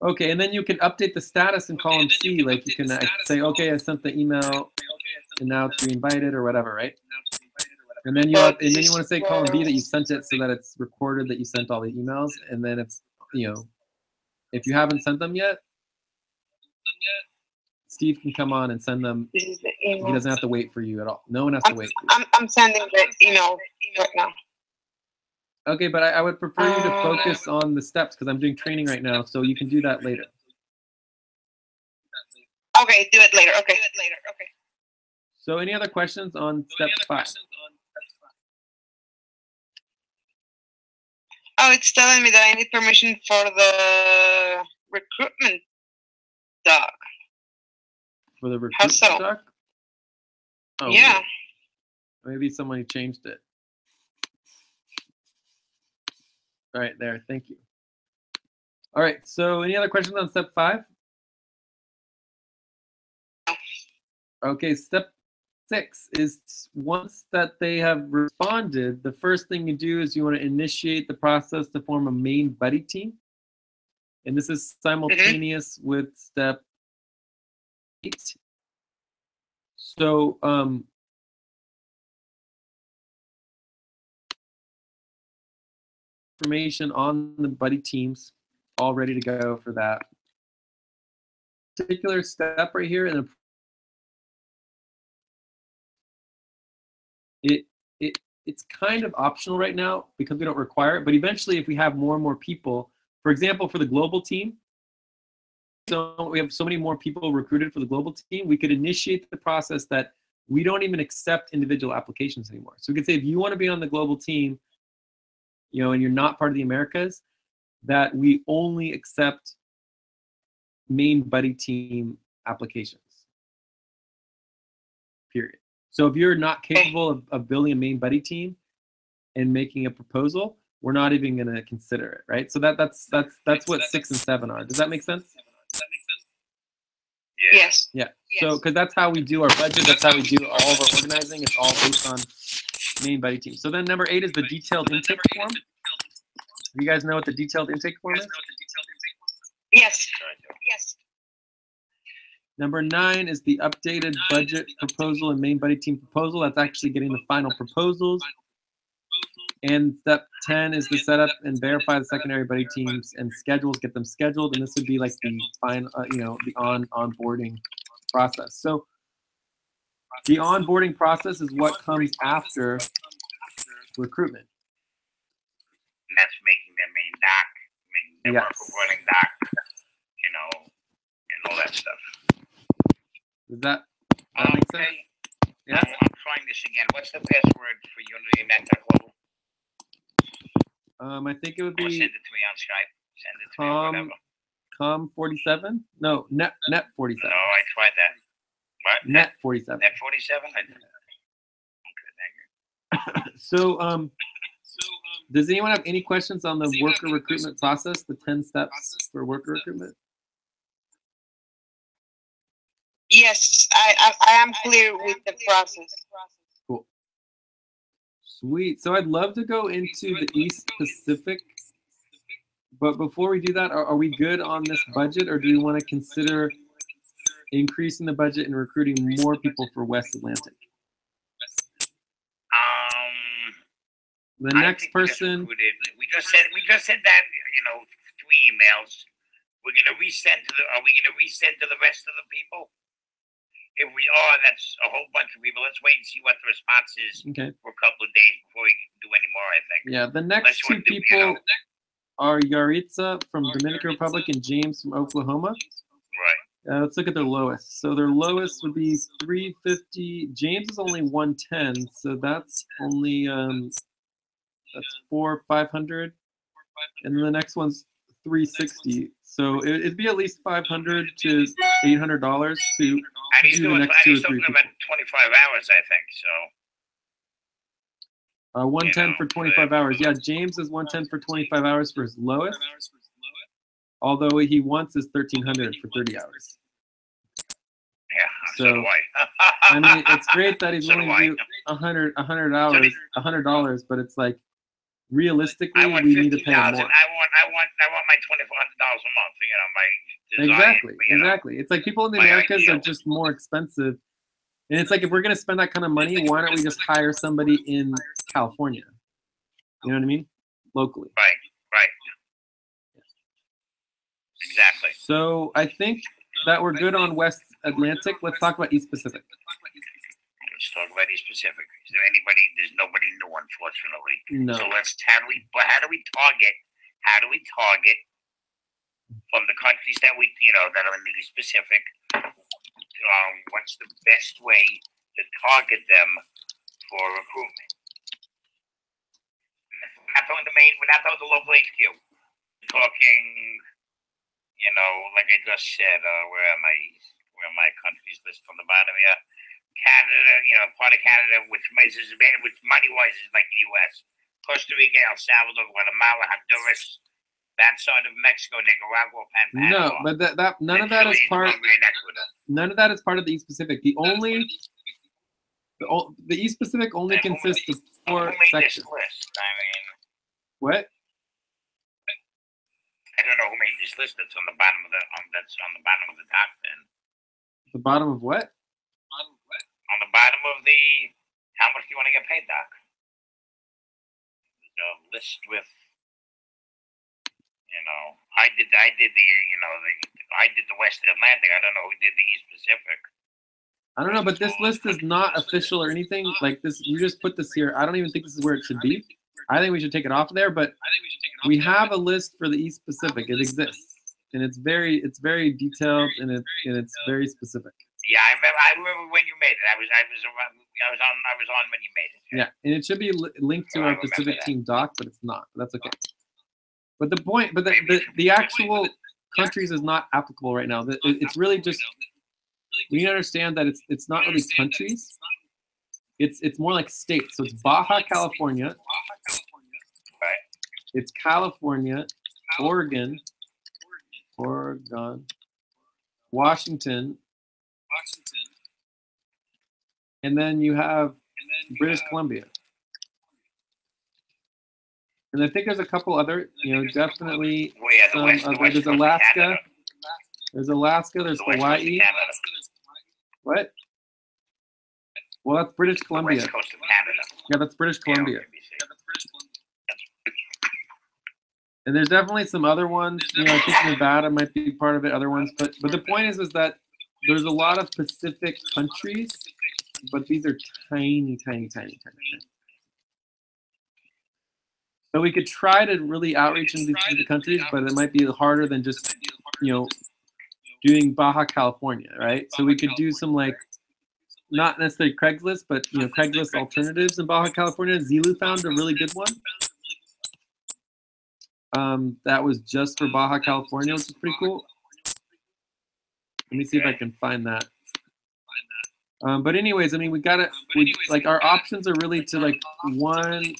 Okay, and then you can update the status in column C. Like you can say, okay, I sent the email, and now it's re-invited or whatever, right? And then you want to say column B that you sent it so that it's recorded that you sent all the emails. And then it's if you haven't sent them yet, Steve can come on and send them. He doesn't have to wait for you at all. No one has to wait for you. I'm sending the email right now. Okay, but I would prefer you to focus on the steps because I'm doing training right now, so you can do that later. Okay, do it later. Okay. So any other questions on step 5? Oh, it's telling me that I need permission for the recruitment doc. For the recruitment doc? Oh, yeah. Maybe somebody changed it. All right, there. Thank you. All right. So, any other questions on step 5? Okay. Step 6 is once that they have responded, the first thing you do is you want to initiate the process to form a main buddy team, and this is simultaneous with step 8. So, information on the buddy teams all ready to go for that particular step right here. And it's kind of optional right now because we don't require it, but eventually if we have more and more people, for example, for the global team, so we have so many more people recruited for the global team, we could initiate the process that we don't even accept individual applications anymore. So we could say, if you want to be on the global team, and you're not part of the Americas, that we only accept main buddy team applications, period. So if you're not capable of building a main buddy team and making a proposal, we're not even going to consider it, right? So that's what 6 and 7 are. Does that make sense? Yes. Yeah. So because that's how we do our budget. That's how we do all of our organizing. It's all based on main buddy team. So then number 8 is the detailed intake form. You guys know what the detailed intake form is? Yes. Number 9 is the updated budget proposal and main buddy team proposal. That's actually getting the final proposals. And step 10 is to set up and verify the secondary buddy teams and schedules, get them scheduled. And this would be like the final, the onboarding process. So the onboarding process is what comes after recruitment. And that's making them a doc, making them work with running doc, and all that stuff. Does that make sense? Yeah. I'm trying this again. What's the password for Unity and NetTech Global? I think it would be. Send it to me on Skype. Send it to me on whatever. Com47? No, Net47. No, I tried that. What? Net47. Net47? Okay, thank you. So, does anyone have any questions on the worker recruitment process, the 10 steps for worker recruitment? Yes, I am clear with the process. Cool. Sweet. So I'd love to go into the East Pacific, but before we do that, are we good on this budget, or do we want to consider increasing the budget and recruiting more people for West Atlantic? The next person. We just said that, 3 emails. We're gonna resend to the. Are we gonna resend to the rest of the people? If we are, that's a whole bunch of people. Let's wait and see what the response is for a couple of days before we can do any more, I think. Yeah, the next 2 people are Yaritza from Dominican Republic and James from Oklahoma. Right. Let's look at their lowest. So their lowest would be 350. James is only 110, so that's only that's 500. And then the next one's 360. So it'd be at least $500 to $800 to do the next 2 or 3 people. About 25 hours, I think. So. 110 for 25 hours. Yeah, James is 110 for 25 hours for his lowest. Although he wants his 1,300 for 30 hours. Yeah, so do I mean, it's great that he's willing to do $100, but it's like realistically we need to pay him more. I want my $2,400 a month. My design, exactly. It's like people in the Americas are just more expensive, and it's like if we're gonna spend that kind of money, why don't we just hire somebody in California? You know what I mean? Locally. Right. Exactly. So I think that we're good on West Atlantic. Let's talk about East Pacific. Let's talk about East Pacific. Is there anybody? There's nobody new, unfortunately. No. So how do we target from the countries that that are in the East Pacific? What's the best way to target them for recruitment? We're not talking the local HQ. We're talking, like I just said, where are my countries listed from the bottom here? Canada, part of Canada, which money-wise is like the U.S. Costa Rica, El Salvador, Guatemala, Honduras, that side of Mexico, Nicaragua, Panama. No, but none of that is part. None of that is part of the East Pacific. The East Pacific only consists of 4 sections. What? I don't know who made this list. That's on the bottom of the doc. Then. The bottom of what? On the bottom of the, how much do you want to get paid, Doc? The list with, I did the West Atlantic. I don't know who did the East Pacific. I don't know, but this list is not official or anything like this. You just put this here. I don't even think this is where it should be. I think we should take it off there, but we have a list for the East Pacific. It exists, and it's very detailed and it's very specific. Yeah, I remember when you made it. I was on when you made it. Yeah, and it should be linked to our Pacific Team doc, but it's not. That's okay. But the actual countries is not applicable right now. It's really just we need to understand that it's not really countries. It's more like states. So it's Baja California. Right. It's California, Oregon, Washington, and then you have British Columbia. And I think there's a couple other, definitely some other. There's Alaska. There's Alaska. There's The West Coast of Hawaii. Canada. What? Well, that's British The Columbia. West Coast of Canada. Yeah, that's British Columbia. Yeah, And there's definitely some other ones. You know, I think Nevada might be part of it. Other ones, but the point is that there's a lot of Pacific countries, but these are tiny. So we could try to really outreach into the countries, but it might be harder than just, you know, doing Baja California, right? So we could do some like, not necessarily Craigslist, but you know, Craigslist alternatives in Baja California. Zilu found a really good one. That was just for Baja California, which is pretty cool. Let me see if I can find that. But anyways, I mean, like our options are really to like one,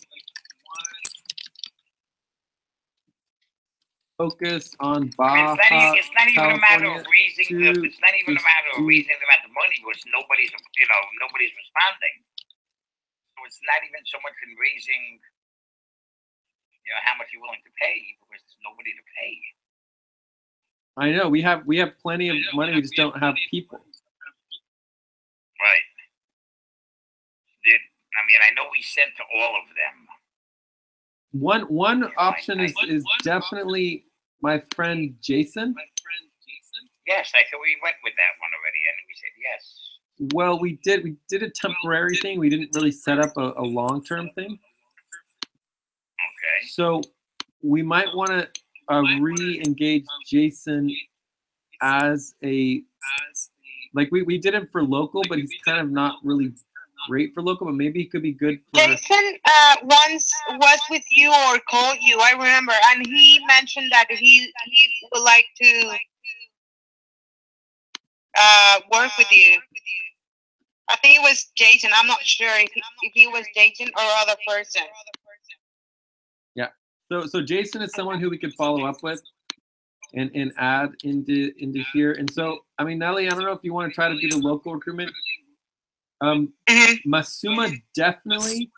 focus on Baja it's not even a matter of California. raising the. It's not even a matter of raising the amount of money because nobody's responding. So it's not even so much in raising, how much you're willing to pay because there's nobody to pay. I know we have plenty of money. We just don't have people. Right. I know we sent to all of them. One option is definitely my friend Jason. Yes, I thought we went with that one already, and we said yes. Well, we did a temporary thing. We didn't really set up a long-term thing. Okay. So we might want to re-engage Jason as like we did him for local, but he's kind of not really great for local, but maybe he could be good for. Jason once was with you or called you, I remember, and he mentioned that he would like to work with you. I think it was Jason. I'm not sure if he was Jason or other person. Yeah. So Jason is someone who we could follow up with and add into here. And so, I mean, Nelly, I don't know if you want to try to do the local recruitment. Masuma definitely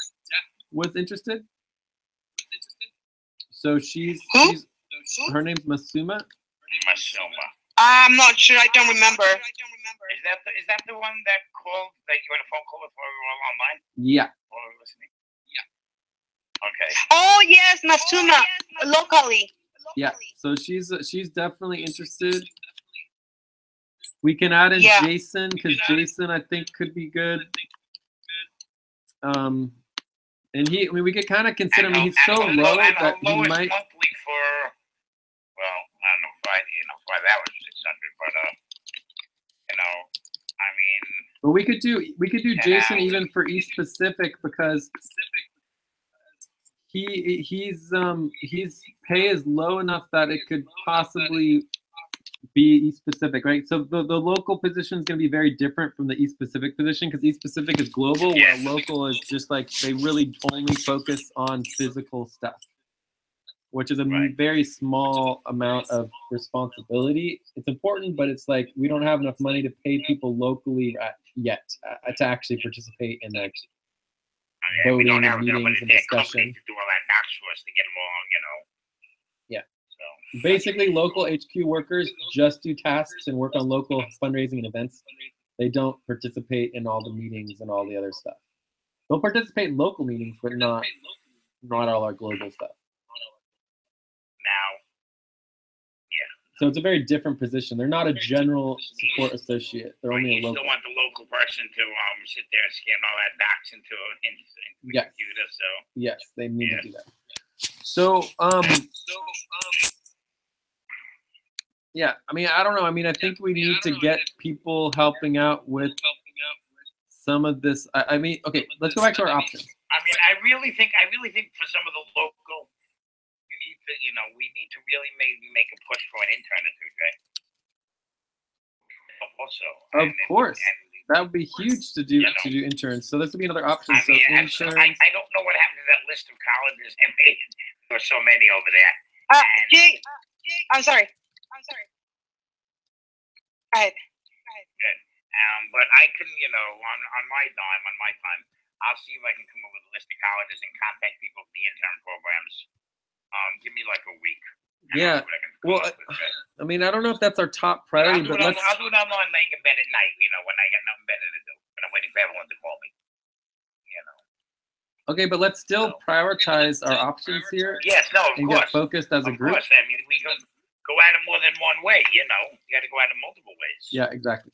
was interested. So she's her name's Masuma. I'm not sure. I don't remember. Is that the one that called that you had a phone call with while we were all online? Yeah. Or listening? Yeah. Okay. Oh yes, Masuma, locally. Yeah. So she's definitely interested. We can add in Jason because Jason I think could be good. And we could kind of consider him. He's so low that he might. Monthly for, well, I don't know, 5 hours, 600, but I mean. But we could do Jason even for East Pacific because his pay is low enough that it could possibly be East Pacific, right? So the local position is going to be very different from the East Pacific position because East Pacific is global, while local is just like they really only focus on physical stuff, which is a very small amount of responsibility. It's important, but it's like we don't have enough money to pay people locally yet to actually participate in the voting and meetings and discussion. To do all that knocks for us to get them all, Yeah. So basically, local HQ workers just do tasks and work on local fundraising and events. They don't participate in all the meetings and all the other stuff. They'll participate in local meetings, but not all our global stuff. Now, so it's a very different position. They're not a general support associate. They're only a local. You still want the local person to sit there and scan all that docs into the computer. So yes, they need to do that. So yeah, I mean, I don't know. I mean, I think we need to get people helping out with some of this. I mean, okay, let's go back to our options. I mean, I really think for some of the local, we need to really make a push for an intern or two, right? Also, of course, that would be huge to do interns. So this would be another option. I mean, so I don't know what happened to that list of colleges. I mean, there were so many over there. Jay, I'm sorry. Go ahead. Good. But I can, on my time, I'll see if I can come up with a list of colleges and contact people for the intern programs. Give me like a week. Yeah. Well, I mean, I don't know if that's our top priority, but let's. I'll do it online laying in bed at night, when I got nothing better to do. When I'm waiting for everyone to call me. Okay, but let's still prioritize our options here. Yes, no, of and course. get focused as a group. Of course. I mean, we can go at it more than one way, You got to go at it multiple ways. Yeah, exactly.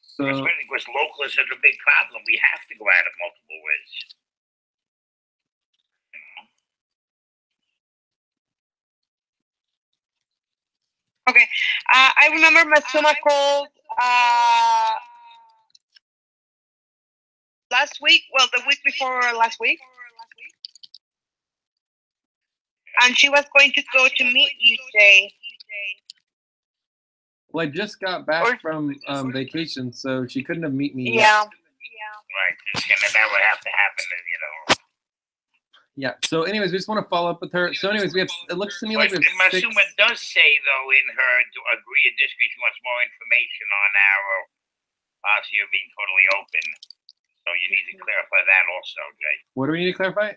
So, especially because local is such a big problem. We have to go at it multiple ways. Okay. I remember Masuma called last week. Well, the week before last week. And she was going to go to meet you today. well, I just got back from vacation, so she couldn't have met me Yeah. yet. Right. That would have to happen, Yeah. So, anyways, we just want to follow up with her. So, anyways, we have. It looks to me like we have six. Masuma does say, though, in her to agree or disagree, she wants more information on our policy of being totally open. So you need to clarify that also, Jay. What do we need to clarify?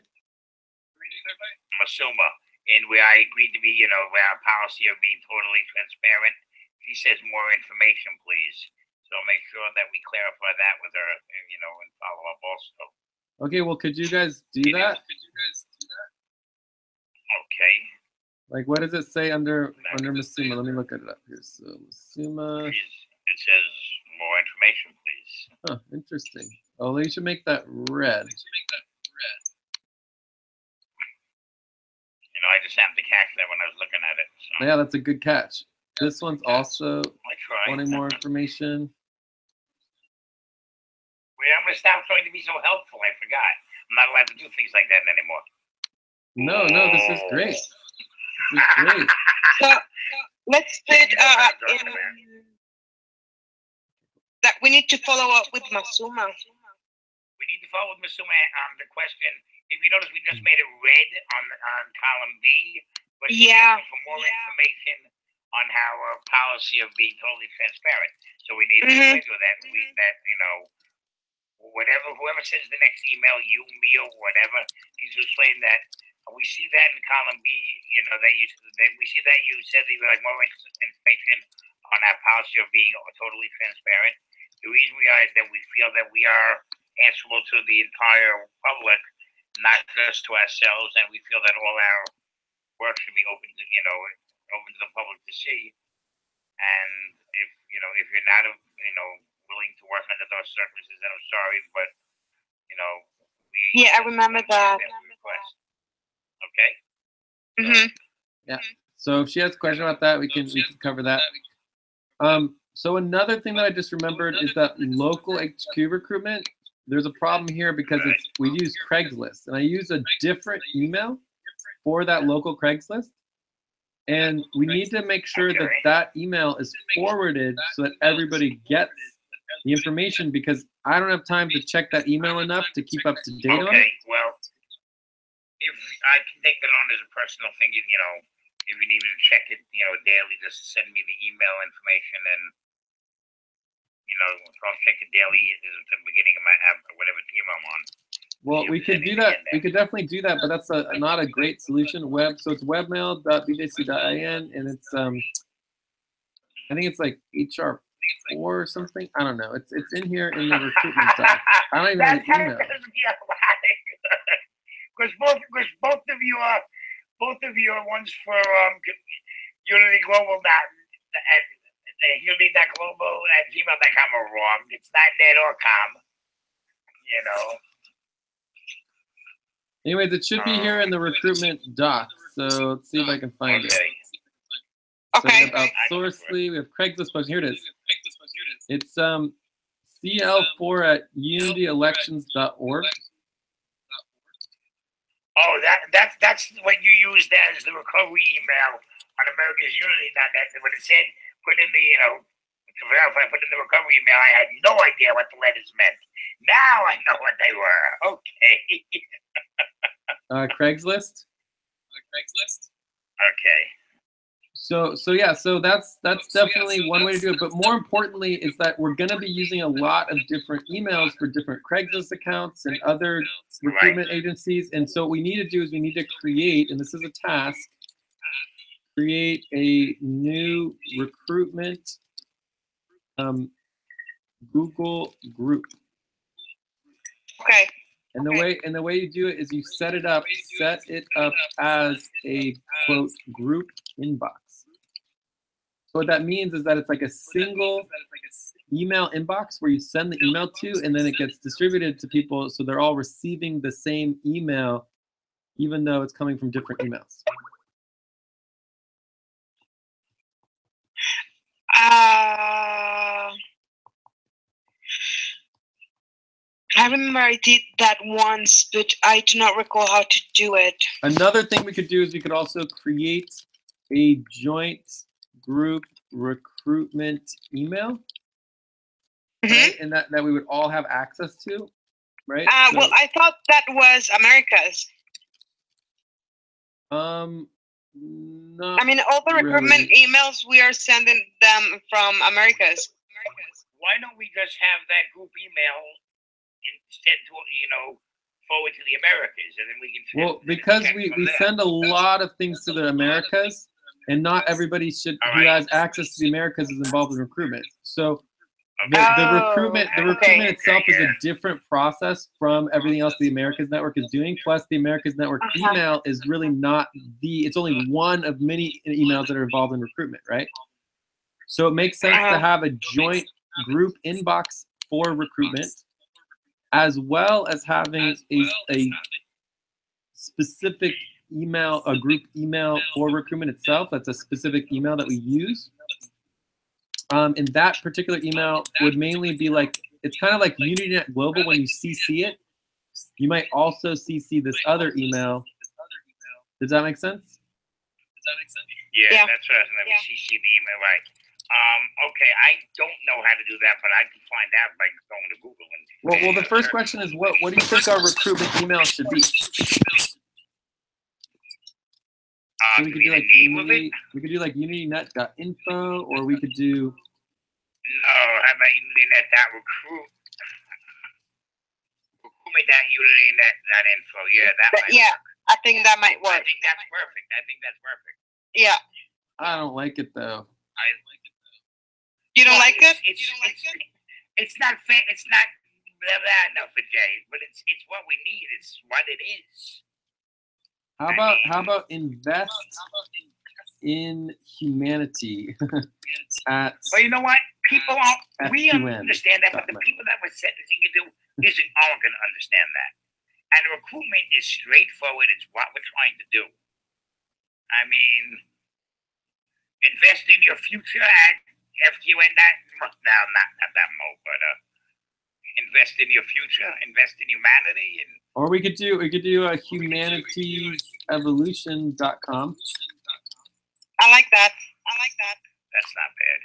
Masuma, and where I agreed to be, where our policy of being totally transparent. She says more information, please. So make sure that we clarify that with her, and follow up also. Okay, well, could you guys do that? Okay. Like, what does it say under Masuma? Let me look it up here. So, Masuma. It says more information, please. Huh, interesting. Oh, you should make that red. I just happened to catch that when I was looking at it. So. Yeah, that's a good catch. This one's also I wanting more information. Wait, I'm going to stop trying to be so helpful. I forgot. I'm not allowed to do things like that anymore. No, this is great. This is great. So let's put that we need to follow up with Masuma. We need to follow with Masuma on the question. If you notice, we just made it red on column B. But for more information on our policy of being totally transparent. So we need to do that. Whoever sends the next email, you, me, or whatever, needs to explain that. We see that in column B, we see that you said that you would like more information on our policy of being totally transparent. The reason we are is that we feel that we are answerable to the entire public, not just to ourselves, and we feel that all our work should be open to, open to the public to see. And if you're not, willing to work under those circumstances, then I'm sorry, but, I remember that. Okay? Yeah. So if she has a question about that, we can cover that. So another thing that I just remembered is that local HQ recruitment, there's a problem here because we use Craigslist, and I use a different email for that local Craigslist. And we need to make sure that that email is forwarded so that everybody gets the information, because I don't have time to check that email enough to keep up to date on it. Okay, well, if I can take that on as a personal thing, if you need me to check it, daily, just send me the email information, and I'll check it daily at the beginning of my app or whatever team I'm on. Well, we could do that. We could definitely do that, but that's not a great solution. So it's webmail.bjc.in, and it's I think it's like HR4 or something. I don't know. It's in here in the recruitment stuff. I don't even have an email. Because both of you are ones for Unity Global Unity.global@gmail.com are wrong. It's not net or com. Anyways, it should be here in the recruitment doc. So let's see if I can find it. Okay. So we have Outsourcely, we have Craigslist post. Here it is. It's CL4@unityelections.org. Oh, that's what you used as the recovery email on America's Unity.net. When it said put in the to verify, put in the recovery email, I had no idea what the letters meant. Now I know what they were. Okay. Craigslist. Okay. So that's definitely one way to do it. But more importantly is that we're going to be using a lot of different emails for different Craigslist accounts and other recruitment agencies. And so what we need to do is we need to create, and this is a task, create a new recruitment Google group. Okay. And the way you do it is you set it up as a quote group inbox. So what that means is that it's like a single email inbox where you send the email to, and then it gets distributed to people, so they're all receiving the same email, even though it's coming from different emails. I remember I did that once, but I do not recall how to do it. Another thing we could do is we could also create a joint group recruitment email, right? And that we would all have access to, right? Well, I thought that was America's. No. I mean, all the recruitment emails, we are sending them from America's. Why don't we just have that group email instead to, forward to the Americas, and then we can. Well, because we send a lot of things to the Americas, and not everybody who has access to the Americas is involved in recruitment. So the recruitment itself is a different process from everything else the Americas Network is doing. Plus, the Americas Network email is really not it's only one of many emails that are involved in recruitment, right? So it makes sense to have a joint group inbox for recruitment, as well as having a specific email, a group email for recruitment itself. That's a specific email that we use. And that particular email would mainly be like, it's kind of like UnityNet Global when you CC it. You might also CC this other email. Does that make sense? Yeah, that's what I was going to CC the email, right. Okay, I don't know how to do that, but I can find out by going to Google. Well, the first question is, what do you think our recruitment email should be? So we could do like Unity, we could do like UnityNet.info, or we could do. No, how about UnityNet.recruit? Recruitment.UnityNet.info. Yeah, that might work. I think that might work. I think that's perfect. Yeah. I don't like it though. You don't like it? It's not fair. It's not blah blah enough for Jay, but it's what we need. It's what it is. How about invest in humanity at? Well, you know what? People aren't. We understand that, but the people that we're sentencing you to aren't going to understand that. And recruitment is straightforward. It's what we're trying to do. I mean, invest in your future at FQN. Not that mo, but invest in your future. Invest in humanity. Or we could do humanitiesevolution.com. I like that. That's not bad.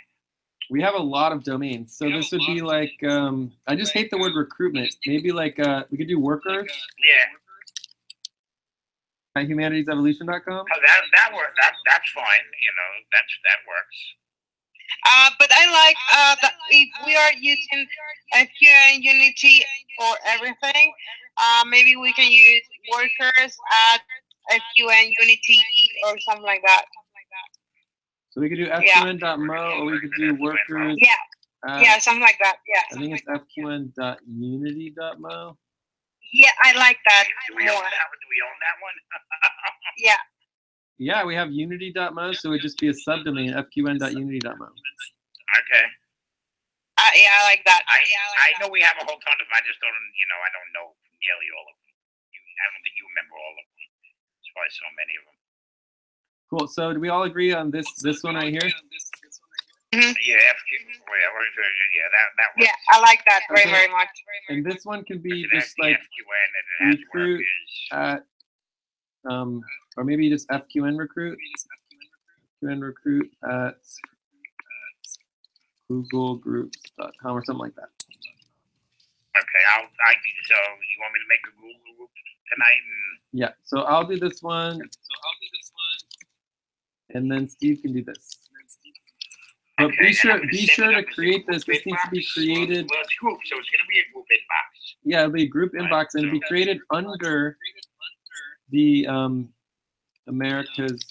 We have a lot of domains, so this would be like I just hate the word recruitment. Maybe like we could do workers. Yeah. At humanitiesevolution.com. Oh, that works. That's fine. That works. But I like that if we are using FQN Unity for everything, maybe we can use workers at FQN Unity or something like that. So we could do fqn.mo, or we could do workers. Yeah, something like that. Yeah. I think it's fqn.unity.mo. Yeah, I like that. Do we own that one? Yeah. Yeah, we have unity.mo, so it would just be a subdomain, fqn.unity.mo. Okay. Yeah, I like that. I know we have a whole ton of them. I just don't, I don't know nearly all of them. I don't think you remember all of them. There's probably so many of them. Cool. So do we all agree on this one right here? Mm-hmm. Yeah, that works. Yeah, I like that very much. And this one can be so just like recruit at, or maybe just FQN recruit. FQN recruit at googlegroups.com or something like that. Okay, so you want me to make a Google group tonight? Yeah, so I'll do this one. And then Steve can do this. But okay, be sure to create this. This needs to be created. Well, it's group, so it's going to be a group inbox. Yeah, it'll be a group inbox, and it'll be created under the America's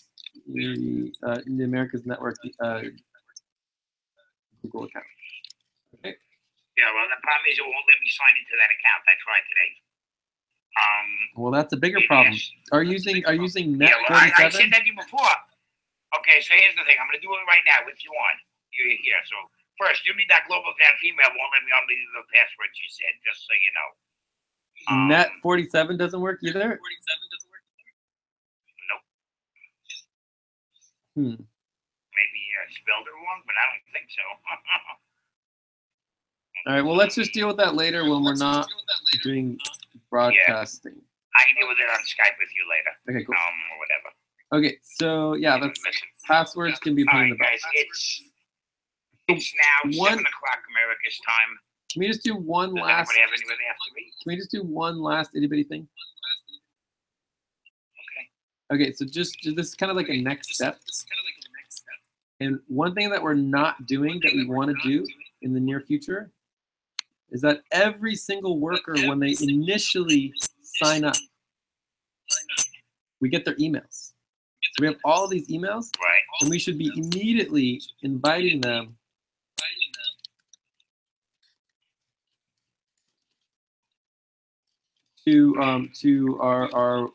the America's Network Google account. Okay. Yeah, well, the problem is it won't let me sign into that account. I tried today. Well, that's a bigger problem. Are you using Net Yeah, well, I 47? said that to you before. Okay, so here's the thing. I'm going to do it right now if you want. You're here. So first, give me that global cat email. Won't let me unleash the password you said, just so you know. Net 47 doesn't work either? Nope. Hmm. Maybe spelled it wrong, but I don't think so. All right, well, let's just deal with that later when we're not doing broadcasting. I can deal with it on Skype with you later. Okay, cool. Or whatever. Okay, so yeah, that's passwords can be a pain in the butt. Guys, it's now 7 o'clock America's time. Can we just do one Does last? anybody have anywhere they have to be? Can we just do one last itty bitty thing? Okay, so just this is kind of like a next step. And one thing that we're not doing that we want to do in the near future is that every single worker, when they initially sign up, we get their emails. So we have all of these emails, Right. and we should be immediately inviting them to our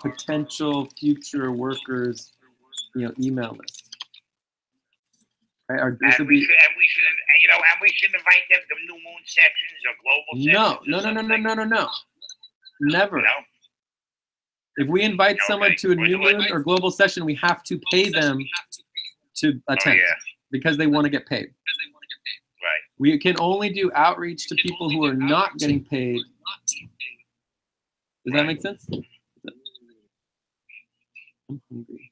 potential future workers email list. Right? And we should invite them to New Moon sections or global sections. No. Never. No? If we invite someone to a New Moon or global session, we have to pay them to attend because they want to get paid. Right. We can only do outreach to people who are not getting paid. Does that make sense? I'm hungry.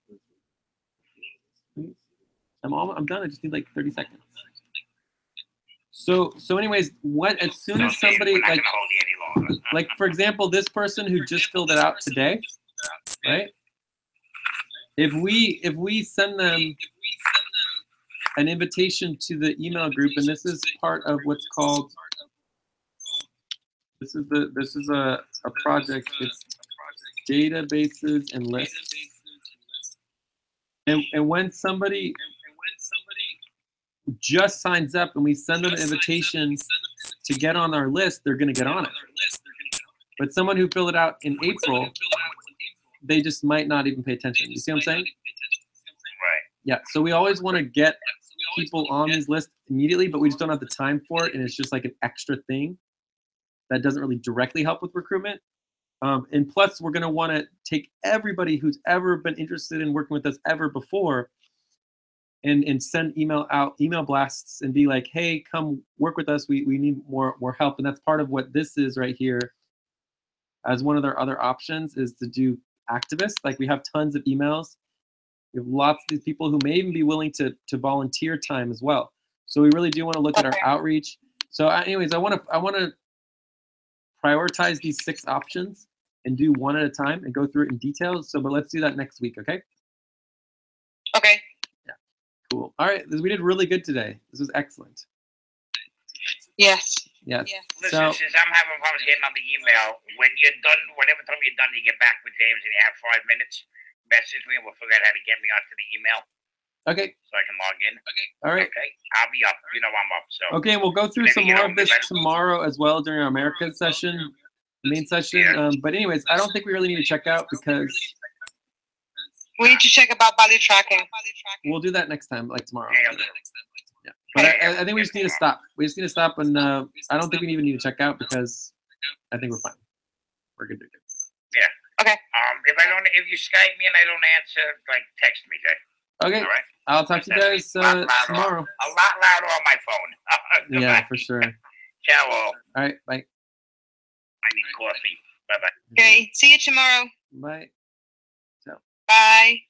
I'm done. I just need like 30 seconds. So anyways, as soon as somebody like for example, this person who just filled it out today, right? If we send them an invitation to the email group, and this is part of what's called this is a project. It's databases and lists. And when somebody just signs up and we send them an invitation to get on our list, they're going to get on it. But someone who filled it out in April, they just might not even pay attention. You see what I'm saying? Right. Yeah. So we always want to get people on these lists immediately, but we just don't have the time for it, and it's just like an extra thing that doesn't really directly help with recruitment. And plus, we're going to want to take everybody who's ever been interested in working with us ever before and send email blasts and be like, hey, come work with us. We need more help. And that's part of what this is right here as one of their other options is to do activists. Like we have tons of emails. We have lots of these people who may even be willing to volunteer time as well. So we really do want to look at our outreach. So anyways, I want to prioritize these 6 options and do one at a time and go through it in detail. So, but let's do that next week, okay? Okay. Yeah, cool. All right, we did really good today. This was excellent. Yes. Yes. Listen, since I'm having problems getting on the email, when you're done, whatever time you're done, you get back with James and you have 5 minutes, message me and we'll figure out how to get me onto the email. Okay. So I can log in. Okay. All right. Okay. I'll be up. You know I'm up. So. Okay, we'll go through some more of this tomorrow as well during our American session, main session. Yeah. But anyways, I don't think we really need to check out because we need to check about value tracking. We'll do that next time, like tomorrow. Yeah. Yeah. But I think we just need to stop. We just need to stop, and I don't think we even need to check out because I think we're fine. We're good to go. Yeah. Okay. If you Skype me and I don't answer, like text me, Jay. Okay. All right. I'll talk to you guys tomorrow. A lot louder on my phone. Yeah, for sure. Ciao. All right. Bye. I need coffee. Bye bye. Okay. See you tomorrow. Bye. Bye.